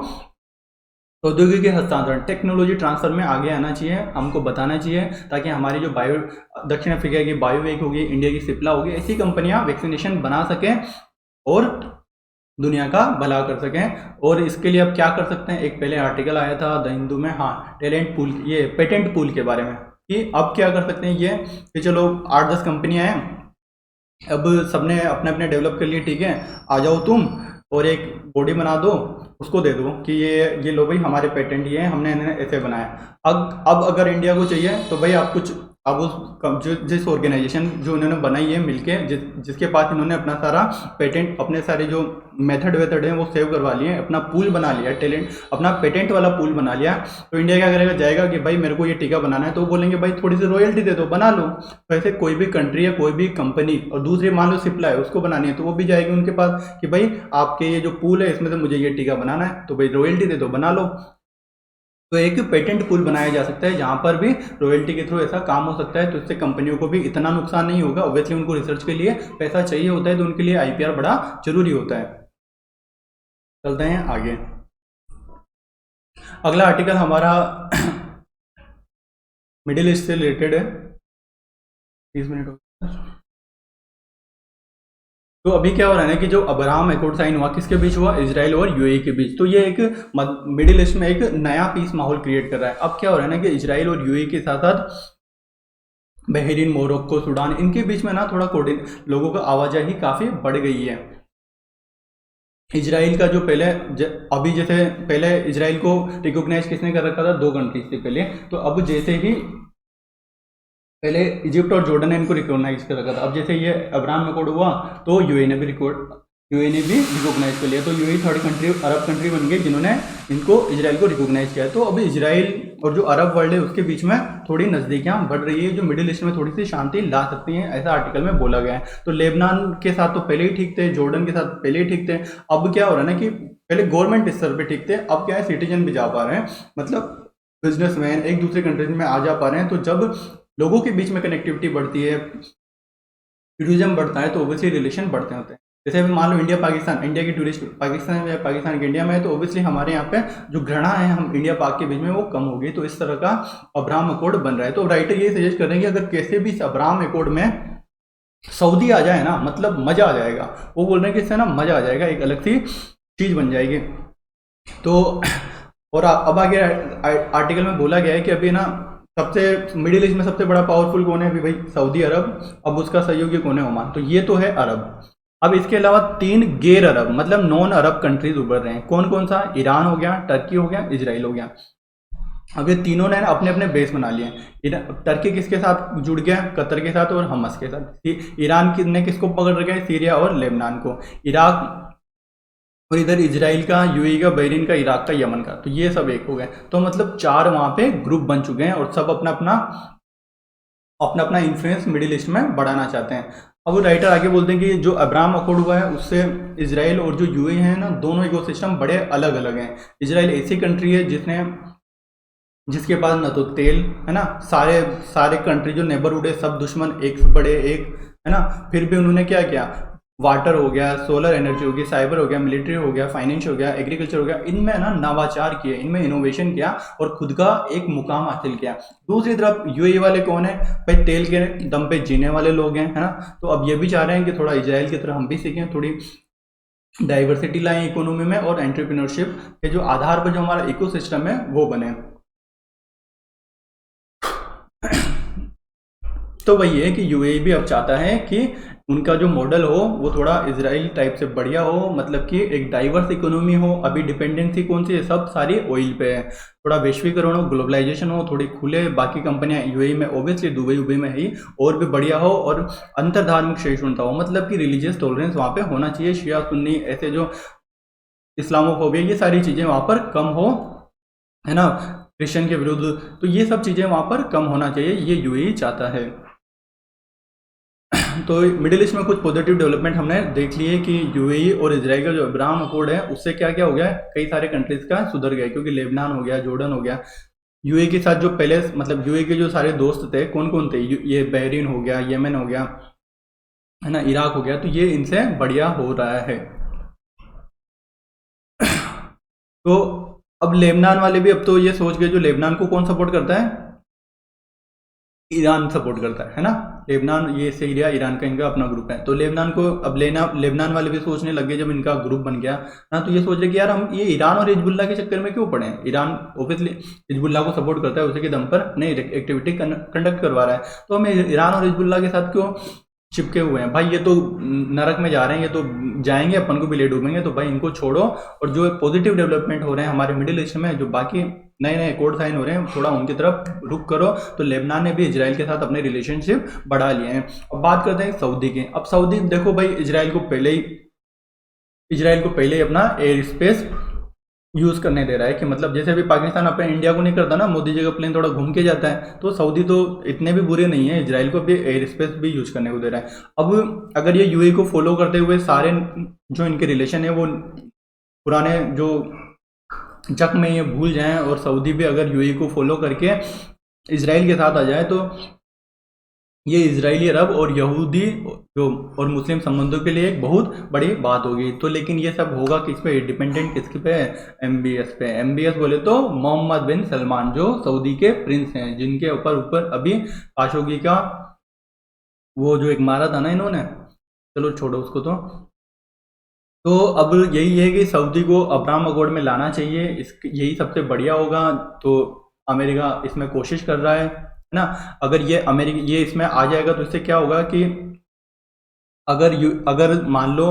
प्रौद्योगिकी हस्तांतरण, टेक्नोलॉजी ट्रांसफर में आगे आना चाहिए, हमको बताना चाहिए, ताकि हमारी जो दक्षिण अफ्रीका की बायोवेक होगी, इंडिया की सिप्ला होगी, ऐसी कंपनियां वैक्सीनेशन बना सकें और दुनिया का भला कर सकें। और इसके लिए अब क्या कर सकते हैं, एक पहले आर्टिकल आया था द हिंदू में, हाँ, टैलेंट पूल, ये पेटेंट पूल के बारे में, कि अब क्या कर सकते हैं ये, कि चलो 8-10 कंपनियां हैं, अब सबने अपने अपने डेवलप कर लिए, ठीक है, आ जाओ तुम और एक बॉडी बना दो, उसको दे दो कि ये लो भाई हमारे पेटेंट ये हैं, हमने इन्हें ऐसे बनाया। अब अगर इंडिया को चाहिए तो भाई आप कुछ, अब उस जिस ऑर्गेनाइजेशन जो इन्होंने बनाई है मिलके, जिसके पास इन्होंने अपना सारा पेटेंट, अपने सारे जो मेथड हैं वो सेव करवा लिए, अपना पूल बना लिया, टैलेंट, अपना पेटेंट वाला पूल बना लिया, तो इंडिया क्या करेगा, जाएगा कि भाई मेरे को ये टीका बनाना है, तो वो बोलेंगे भाई थोड़ी सी रॉयल्टी दे दो, बना लो। तो ऐसे कोई भी कंट्री या कोई भी कंपनी, और दूसरी मान लो सिप्ला है, उसको बनानी है, तो वो भी जाएगी उनके पास कि भाई आपके ये जो पूल है इसमें से मुझे ये टीका बनाना है, तो भाई रॉयल्टी दे दो, बना लो। तो एक पेटेंट पूल बनाया जा सकता है जहां पर भी रॉयल्टी के थ्रू ऐसा काम हो सकता है, तो इससे कंपनियों को भी इतना नुकसान नहीं होगा। ऑब्वियसली उनको रिसर्च के लिए पैसा चाहिए होता है, तो उनके लिए आईपीआर बड़ा जरूरी होता है। चलते हैं आगे। अगला आर्टिकल हमारा मिडिल ईस्ट से रिलेटेड है। 30 मिनट हो गए। तो अभी क्या हो रहा है ना कि जो अब्राहम अकॉर्ड साइन हुआ किसके बीच हुआ, इजराइल और यूएई के बीच। तो ये एक मिडिल ईस्ट में एक नया पीस माहौल क्रिएट कर रहा है। अब क्या हो रहा है ना कि इजराइल और यूएई के साथ साथ बहरीन, मोरक्को, सूडान, इनके बीच में ना थोड़ा लोगों का आवाजाही काफी बढ़ गई है। इजराइल का जो पहले अभी जैसे पहले इजराइल को रिकॉग्नाइज किसने कर रखा था, 2 कंट्रीज से पहले। तो अब जैसे ही पहले इजिप्ट और जॉर्डन ने इनको रिकॉग्नाइज कर रखा था, अब जैसे ये अब्राहम अकॉर्ड हुआ तो यूएई ने भी रिकॉग्नाइज कर लिया। तो UAE third country, Arab country बन गई जिन्होंने इनको इजराइल को रिकॉग्नाइज किया है। तो अभी इजराइल और जो अरब वर्ल्ड है उसके बीच में थोड़ी नजदीकियां बढ़ रही है, जो मिडिल ईस्ट में थोड़ी सी शांति ला सकती हैं, ऐसा आर्टिकल में बोला गया है। तो लेबनान के साथ तो पहले ही ठीक थे, जॉर्डन के साथ पहले ही ठीक थे। अब क्या हो रहा है ना कि पहले गवर्नमेंट स्तर पर ठीक थे, अब क्या है सिटीजन भी जा पा रहे हैं, मतलब बिजनेसमैन एक दूसरे कंट्रीज में आ जा पा रहे हैं। तो जब लोगों के बीच में कनेक्टिविटी बढ़ती है, टूरिज्म बढ़ता है, तो ओबियसली रिलेशन बढ़ते होते हैं। जैसे अभी मान लो इंडिया पाकिस्तान, इंडिया की टूरिस्ट पाकिस्तान या पाकिस्तान के इंडिया में है, तो ओबियसली हमारे यहाँ पे जो घृणा है हम इंडिया पाक के बीच में वो कम होगी। तो इस तरह का अब्राहम अकॉर्ड बन रहा है। तो राइटर ये सजेस्ट कर रहे हैं कि अगर कैसे भी इस अब्राहम अकॉर्ड में सऊदी आ जाए ना, मतलब मजा आ जाएगा। वो बोल रहे हैं कि इससे ना मजा आ जाएगा, एक अलग सी चीज बन जाएगी। तो और अब आगे आर्टिकल में बोला गया है कि अभी ना सबसे मिडिल ईस्ट में सबसे बड़ा पावरफुल कौन है, अभी भाई सऊदी अरब। अब उसका सहयोगी कौन है, ओमान। तो ये तो है अरब। अब इसके अलावा 3 गैर अरब मतलब नॉन अरब कंट्रीज उभर रहे हैं। कौन कौन सा, ईरान हो गया, टर्की हो गया, इजराइल हो गया। अब ये तीनों ने अपने अपने बेस बना लिए। टर्की किसके साथ जुड़ गया, कतर के साथ और हमस के साथ। ईरान ने किसको पकड़ रखा है, सीरिया और लेबनान को। इराक, और इधर इजराइल का, यूएई का, बहरीन का, इराक का, यमन का। तो ये सब एक हो गए। तो मतलब 4 वहां पे ग्रुप बन चुके हैं और सब अपना अपना इन्फ्लुएंस मिडिल ईस्ट में बढ़ाना चाहते हैं। अब वो राइटर आगे बोलते हैं कि जो अब्राहम अकॉर्ड हुआ है उससे इजराइल और जो यूएई है ना, दोनों इकोसिस्टम बड़े अलग अलग हैं। इजराइल ऐसी कंट्री है जिसके पास ना तो तेल है ना, सारे कंट्री जो नेबरहुड है सब दुश्मन, एक से बड़े एक, है ना। फिर भी उन्होंने क्या किया, वाटर हो गया, सोलर एनर्जी हो गई, साइबर हो गया, मिलिट्री हो गया, फाइनेंस हो गया, एग्रीकल्चर हो गया, इनमें ना नवाचार किए, इनमें इनोवेशन किया और खुद का एक मुकाम हासिल किया। दूसरी तरफ यूएई वाले कौन है भाई, तेल के दम पे जीने वाले लोग हैं, है ना। तो अब ये भी चाह रहे हैं कि थोड़ा इजराइल की तरह हम भी सीखें, थोड़ी डाइवर्सिटी लाएं इकोनॉमी में और एंटरप्रेन्योरशिप के जो आधार पर जो हमारा इकोसिस्टम है वो बने। तो वही है कि यूएई भी अब चाहता है कि उनका जो मॉडल हो वो थोड़ा इजराइल टाइप से बढ़िया हो, मतलब कि एक डाइवर्स इकोनॉमी हो। अभी डिपेंडेंसी कौन सी है, सब सारी ऑयल पे है। थोड़ा वैश्वीकरण हो, ग्लोबलाइजेशन हो, थोड़ी खुले, बाकी कंपनियां यूएई में ओबियसली दुबई में ही और भी बढ़िया हो, और अंतरधार्मिक सहिष्णुता हो, मतलब कि रिलीजियस टॉलरेंस वहाँ पे होना चाहिए। शिया सुन्नी ऐसे जो इस्लामोफोबिया ये सारी चीज़ें वहाँ पर कम हो, है ना, क्रिश्चियन के विरुद्ध। तो ये सब चीज़ें वहाँ पर कम होना चाहिए, ये यूएई चाहता है। तो मिडिल ईस्ट में कुछ पॉजिटिव डेवलपमेंट हमने देख ली है कि यूएई और इजराइल का जो अब्राहम अकॉर्ड है उससे क्या क्या हो गया, कई सारे कंट्रीज का सुधर गया, क्योंकि लेबनान हो गया, जॉर्डन हो गया। यूएई के साथ जो पहले मतलब यूएई के जो सारे दोस्त थे कौन कौन थे, ये बहरीन हो गया, यमन हो गया, है ना, इराक हो गया। तो ये इनसे बढ़िया हो रहा है। तो अब लेबनान वाले भी अब तो ये सोच गए, जो लेबनान को कौन सपोर्ट करता है, ईरान सपोर्ट करता है ना। लेबनान, ये सीरिया, ईरान का इनका अपना ग्रुप है। तो लेबनान को अब लेबनान वाले भी सोचने लगे, जब इनका ग्रुप बन गया ना, तो ये सोच रहे कि यार हम ये ईरान और हिजबुल्ला के चक्कर में क्यों पड़े हैं। ईरान ऑब्वियसली हिजबुल्ला को सपोर्ट करता है, उसी के दम पर नई एक्टिविटी कंडक्ट करवा रहा है। तो हमें ईरान और हिजबुल्ला के साथ क्यों चिपके हुए हैं भाई, ये तो नरक में जा रहे हैं, ये तो जाएंगे, अपन को भी ले डूबेंगे। तो भाई इनको छोड़ो, और जो पॉजिटिव डेवलपमेंट हो रहे हैं हमारे मिडिल ईस्ट में, जो बाकी नए नए अकॉर्ड साइन हो रहे हैं, थोड़ा उनकी तरफ रुख करो। तो लेबनान ने भी इजराइल के साथ अपने रिलेशनशिप बढ़ा लिए हैं। अब बात करते हैं सऊदी की। अब सऊदी देखो भाई, इजराइल को पहले ही अपना एयर स्पेस यूज करने दे रहा है, कि मतलब जैसे अभी पाकिस्तान अपने इंडिया को नहीं करता ना, मोदी जी का प्लेन थोड़ा घूम के जाता है, तो सऊदी तो इतने भी बुरे नहीं है, इजराइल को भी एयर स्पेस भी यूज करने को दे रहा है। अब अगर ये यूएई को फॉलो करते हुए सारे जो इनके रिलेशन है वो पुराने जो जक में ये भूल जाएं और सऊदी भी अगर यूएई को फॉलो करके इजराइल के साथ आ जाए तो ये इजरायली अरब और यहूदी जो और मुस्लिम संबंधों के लिए एक बहुत बड़ी बात होगी। तो लेकिन ये सब होगा किस पे डिपेंडेंट, किसके पे? एमबीएस पे। एमबीएस बोले तो मोहम्मद बिन सलमान जो सऊदी के प्रिंस हैं, जिनके ऊपर अभी खाशोगी का वो जो एक मारा था ना इन्होंने, चलो छोड़ो उसको। तो अब यही है कि सऊदी को अब्राहम अकॉर्ड में लाना चाहिए, यही सबसे बढ़िया होगा। तो अमेरिका इसमें कोशिश कर रहा है ना। अगर ये इसमें आ जाएगा तो इससे क्या होगा कि अगर मान लो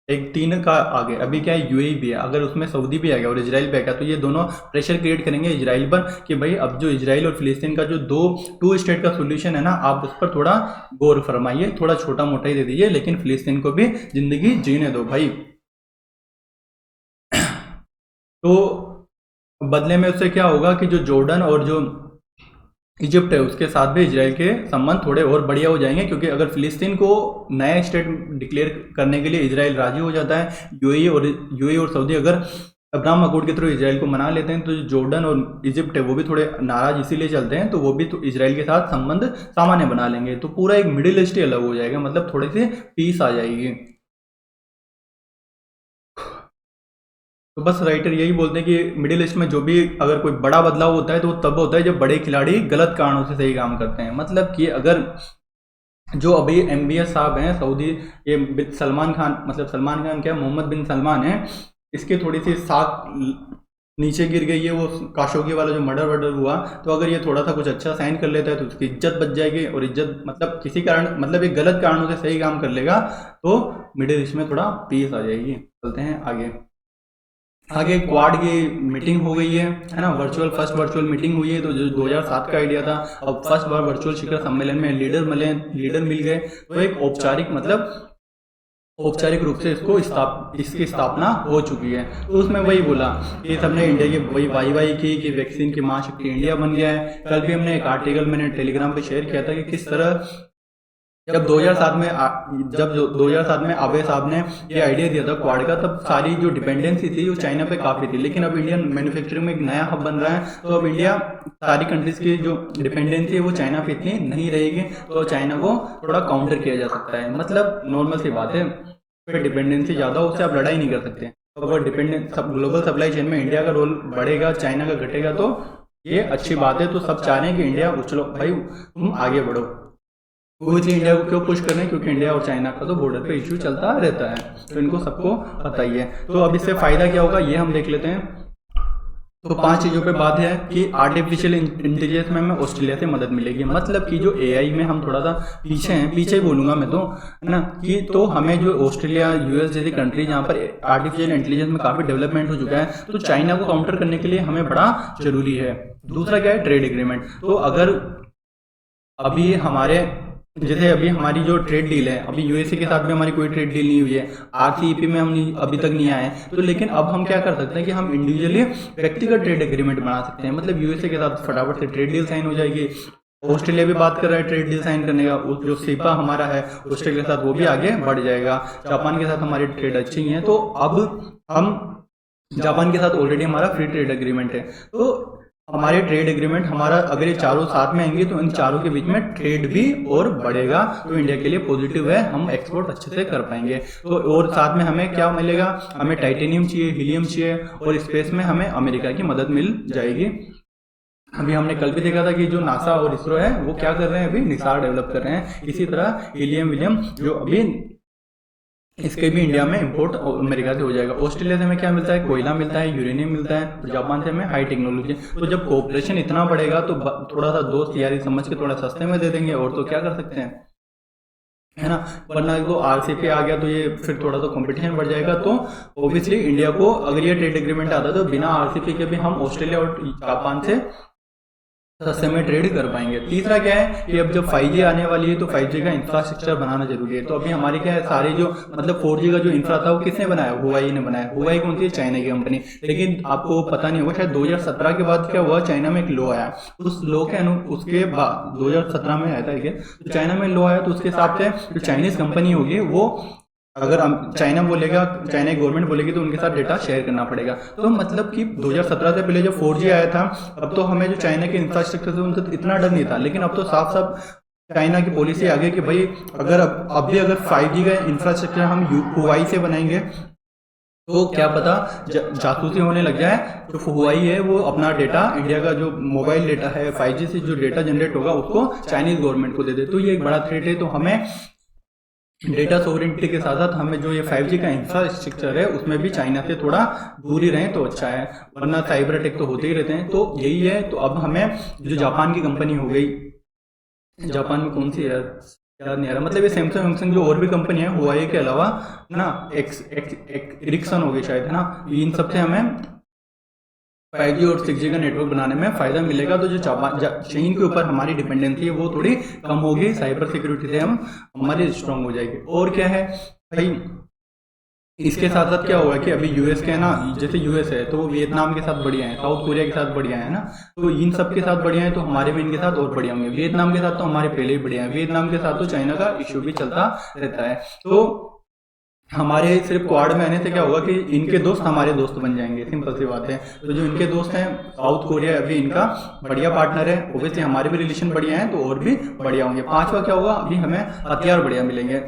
एक 3 का आगे, अभी क्या है यूएई भी है, अगर उसमें सऊदी भी आ गया और इजराइल भी आ गया तो ये दोनों प्रेशर क्रिएट करेंगे इजराइल पर कि भाई अब जो इजराइल और फिलिस्तीन का जो टू स्टेट का सोल्यूशन है ना, आप उस पर थोड़ा गौर फरमाइए, थोड़ा छोटा मोटा ही दे दीजिए, लेकिन फिलिस्तीन को भी जिंदगी जीने दो भाई। तो बदले में उससे क्या होगा कि जो जॉर्डन और जो इजिप्ट है उसके साथ भी इजराइल के संबंध थोड़े और बढ़िया हो जाएंगे, क्योंकि अगर फिलिस्तीन को नया स्टेट डिक्लेयर करने के लिए इजराइल राजी हो जाता है, यूएई और सऊदी अगर अब्राहम अकॉर्ड के थ्रू इजराइल को मना लेते हैं, तो जॉर्डन और इजिप्ट है वो भी थोड़े नाराज इसीलिए चलते हैं, तो वो भी तो इजराइल के साथ संबंध सामान्य बना लेंगे, तो पूरा एक मिडिल ईस्ट ही अलग हो जाएगा, मतलब थोड़ी सी पीस आ जाएगी। तो बस राइटर यही बोलते हैं कि मिडिल ईस्ट में जो भी अगर कोई बड़ा बदलाव होता है तो वो तब होता है जब बड़े खिलाड़ी गलत कारणों से सही काम करते हैं। मतलब कि अगर जो अभी एमबीएस साहब हैं सऊदी, ये सलमान खान, मतलब सलमान खान क्या मोहम्मद बिन सलमान है, इसके थोड़ी सी साख नीचे गिर गई है, वो काशोगी वाला जो मर्डर हुआ, तो अगर ये थोड़ा सा कुछ अच्छा साइन कर लेता है तो उसकी इज्जत बच जाएगी, और इज्जत मतलब किसी कारण, मतलब एक गलत कारणों से सही काम कर लेगा तो मिडिल ईस्ट में थोड़ा पीस आ जाएगी। चलते हैं आगे क्वाड की मीटिंग हो गई है ना, फर्स्ट वर्चुअल मीटिंग हुई है, तो जो 2007 का आइडिया था, अब फर्स्ट बार वर्चुअल शिखर सम्मेलन में लीडर मिल गए, तो एक औपचारिक रूप से इसकी स्थापना हो चुकी है। तो उसमें वही बोला कि सबने इंडिया की वही वाई की कि वैक्सीन की महाशक्ति इंडिया बन गया है। कल भी हमने एक आर्टिकल मैंने टेलीग्राम पे शेयर किया था कि किस तरह जब 2007 में आबे साहब ने ये आइडिया दिया था क्वाड का, तब सारी जो डिपेंडेंसी थी वो चाइना पे काफ़ी थी, लेकिन अब इंडियन मैन्युफैक्चरिंग में एक नया हब बन रहा है, तो अब इंडिया सारी कंट्रीज की जो डिपेंडेंसी है वो चाइना पे इतनी नहीं रहेगी, तो चाइना को थोड़ा काउंटर किया जा सकता है। मतलब नॉर्मल सी बात है, फिर डिपेंडेंसी ज़्यादा हो उससे आप लड़ाई नहीं कर सकते। तो अगर ग्लोबल सप्लाई चेन में इंडिया का रोल बढ़ेगा, चाइना का घटेगा, तो ये अच्छी बात है। तो सब चाह रहे हैं कि इंडिया उछलो भाई, तुम आगे बढ़ो। वो इसलिए इंडिया को क्यों पुश कर रहे हैं, क्योंकि इंडिया और चाइना का तो बॉर्डर पे इश्यू चलता रहता है, तो इनको सबको पता ही है। तो अब इससे फायदा क्या होगा ये हम देख लेते हैं। तो 5 चीज़ों पे बात है कि आर्टिफिशियल इंटेलिजेंस में हमें ऑस्ट्रेलिया से मदद मिलेगी, मतलब कि जो एआई में हम थोड़ा सा पीछे ही बोलूंगा मैं तो, है ना, कि तो हमें जो ऑस्ट्रेलिया यूएस जैसी कंट्री जहाँ पर आर्टिफिशियल इंटेलिजेंस में काफ़ी डेवलपमेंट हो चुका है, तो चाइना को काउंटर करने के लिए हमें बड़ा जरूरी है। दूसरा क्या है, ट्रेड एग्रीमेंट। तो अगर अभी हमारी जो ट्रेड डील है, अभी यूएसए के साथ भी हमारी कोई ट्रेड डील नहीं हुई है, आरसीईपी में हम अभी तक नहीं आए, तो लेकिन अब हम क्या कर सकते हैं कि हम इंडिविजुअली व्यक्तिगत ट्रेड एग्रीमेंट बना सकते हैं। मतलब यूएसए के साथ फटाफट से ट्रेड डील साइन हो जाएगी, ऑस्ट्रेलिया भी बात कर रहा है ट्रेड डील साइन करने का, जो सीपा हमारा है ऑस्ट्रेलिया के साथ वो भी आगे बढ़ जाएगा। जापान के साथ हमारी ट्रेड अच्छी है, तो अब हम जापान के साथ ऑलरेडी हमारा फ्री ट्रेड एग्रीमेंट है, तो हमारे ट्रेड एग्रीमेंट हमारा अगर ये चारों साथ में आएंगे तो इन चारों के बीच में ट्रेड भी और बढ़ेगा, तो इंडिया के लिए पॉजिटिव है, हम एक्सपोर्ट अच्छे से कर पाएंगे। तो और साथ में हमें क्या मिलेगा, हमें टाइटेनियम चाहिए, हीलियम चाहिए, और स्पेस में हमें अमेरिका की मदद मिल जाएगी। अभी हमने कल भी देखा था कि जो नासा और इसरो है वो क्या कर रहे हैं, अभी निसार डेवलप कर रहे हैं। इसी तरह हीलियम विलियम जो अभी इसके भी इंडिया में इंपोर्ट अमेरिका से हो जाएगा। ऑस्ट्रेलिया से हमें क्या मिलता है, कोयला मिलता है, यूरेनियम मिलता है, और जापान से हमें हाई टेक्नोलॉजी। तो जब कोऑपरेशन इतना बढ़ेगा तो थोड़ा सा दोस्त यारी समझ के थोड़ा सस्ते में दे देंगे, और तो क्या कर सकते हैं, है ना। वरना तो आरसीपी आ गया तो ये फिर थोड़ा सा कंपटीशन बढ़ जाएगा। तो ऑब्वियसली इंडिया को अगर ये ट्रेड एग्रीमेंट आता है तो बिना आरसीपी के भी हम ऑस्ट्रेलिया और जापान से सस्ते में ट्रेड कर पाएंगे। तीसरा क्या है कि अब जब 5G आने वाली है तो 5G का इंफ्रास्ट्रक्चर बनाना जरूरी है। तो अभी हमारे क्या है, सारे जो मतलब 4G का जो इंफ्रा था वो किसने बनाया, हुआई ने बनाया। हुआई कौन सी है, चाइना की कंपनी। लेकिन आपको पता नहीं होगा, शायद 2017 के बाद क्या हुआ, चाइना में एक लॉ आया, उस लॉ के उसके बाद 2017 में आया था, तो चाइना में लॉ आया, तो उसके हिसाब से जो चाइनीज कंपनी होगी वो अगर चाइना बोलेगा, चाइना की गवर्नमेंट बोलेगी तो उनके साथ डेटा शेयर करना पड़ेगा। तो मतलब कि 2017 से पहले जब 4G आया था, अब तो हमें जो चाइना के इंफ्रास्ट्रक्चर से उनसे इतना डर नहीं था, लेकिन अब तो साफ साफ चाइना की पॉलिसी आ गई कि भाई अगर अब भी अगर 5G का इंफ्रास्ट्रक्चर हम हुआई से बनाएंगे तो क्या पता जासूसी होने लग जाए। जो हुआई है वो अपना डेटा, इंडिया का जो मोबाइल डेटा है 5G से जो डेटा जनरेट होगा उसको चाइनीज गवर्नमेंट को दे दे, तो ये एक बड़ा थ्रेट है। तो हमें डेटा सोवरेंटी के साथ साथ हमें जो ये 5G का इंफ्रास्ट्रक्चर है उसमें भी चाइना से थोड़ा दूरी रहें तो अच्छा है, वरना साइबर अटैक तो होते ही रहते हैं। तो यही है। तो अब हमें जो जापान की कंपनी हो गई, जापान में कौन सी है याद नहीं आ रहा, मतलब ये सैमसंग जो और भी कंपनी है हुआई के अलावा ना, एरिक्सन हो गई शायद, है ना, इन सबसे हमें 5G और 6G का नेटवर्क बनाने में फायदा मिलेगा। तो जो चीन के ऊपर हमारी डिपेंडेंसी है वो थोड़ी कम होगी, साइबर सिक्योरिटी से हमारी स्ट्रांग हो जाएगी। और क्या है भाई, इसके साथ साथ क्या हुआ कि अभी यूएस के है ना, जैसे यूएस है तो वो वियतनाम के साथ बढ़िया है, साउथ कोरिया के साथ बढ़िया है ना, तो इन सब के साथ बढ़िया है, तो हमारे भी इनके साथ और बढ़िया होंगे। वियतनाम के साथ तो हमारे पहले ही बढ़िया है, वियतनाम के साथ तो चाइना का इश्यू भी चलता रहता है। तो हमारे सिर्फ क्वाड में आने से क्या होगा कि इनके दोस्त हमारे दोस्त बन जाएंगे, सिंपल सी बात है। तो जो इनके दोस्त हैं साउथ कोरिया अभी इनका बढ़िया पार्टनर है, ओब्वियसली हमारे भी रिलेशन बढ़िया है तो और भी बढ़िया होंगे। पांचवा क्या होगा, अभी हमें हथियार बढ़िया मिलेंगे,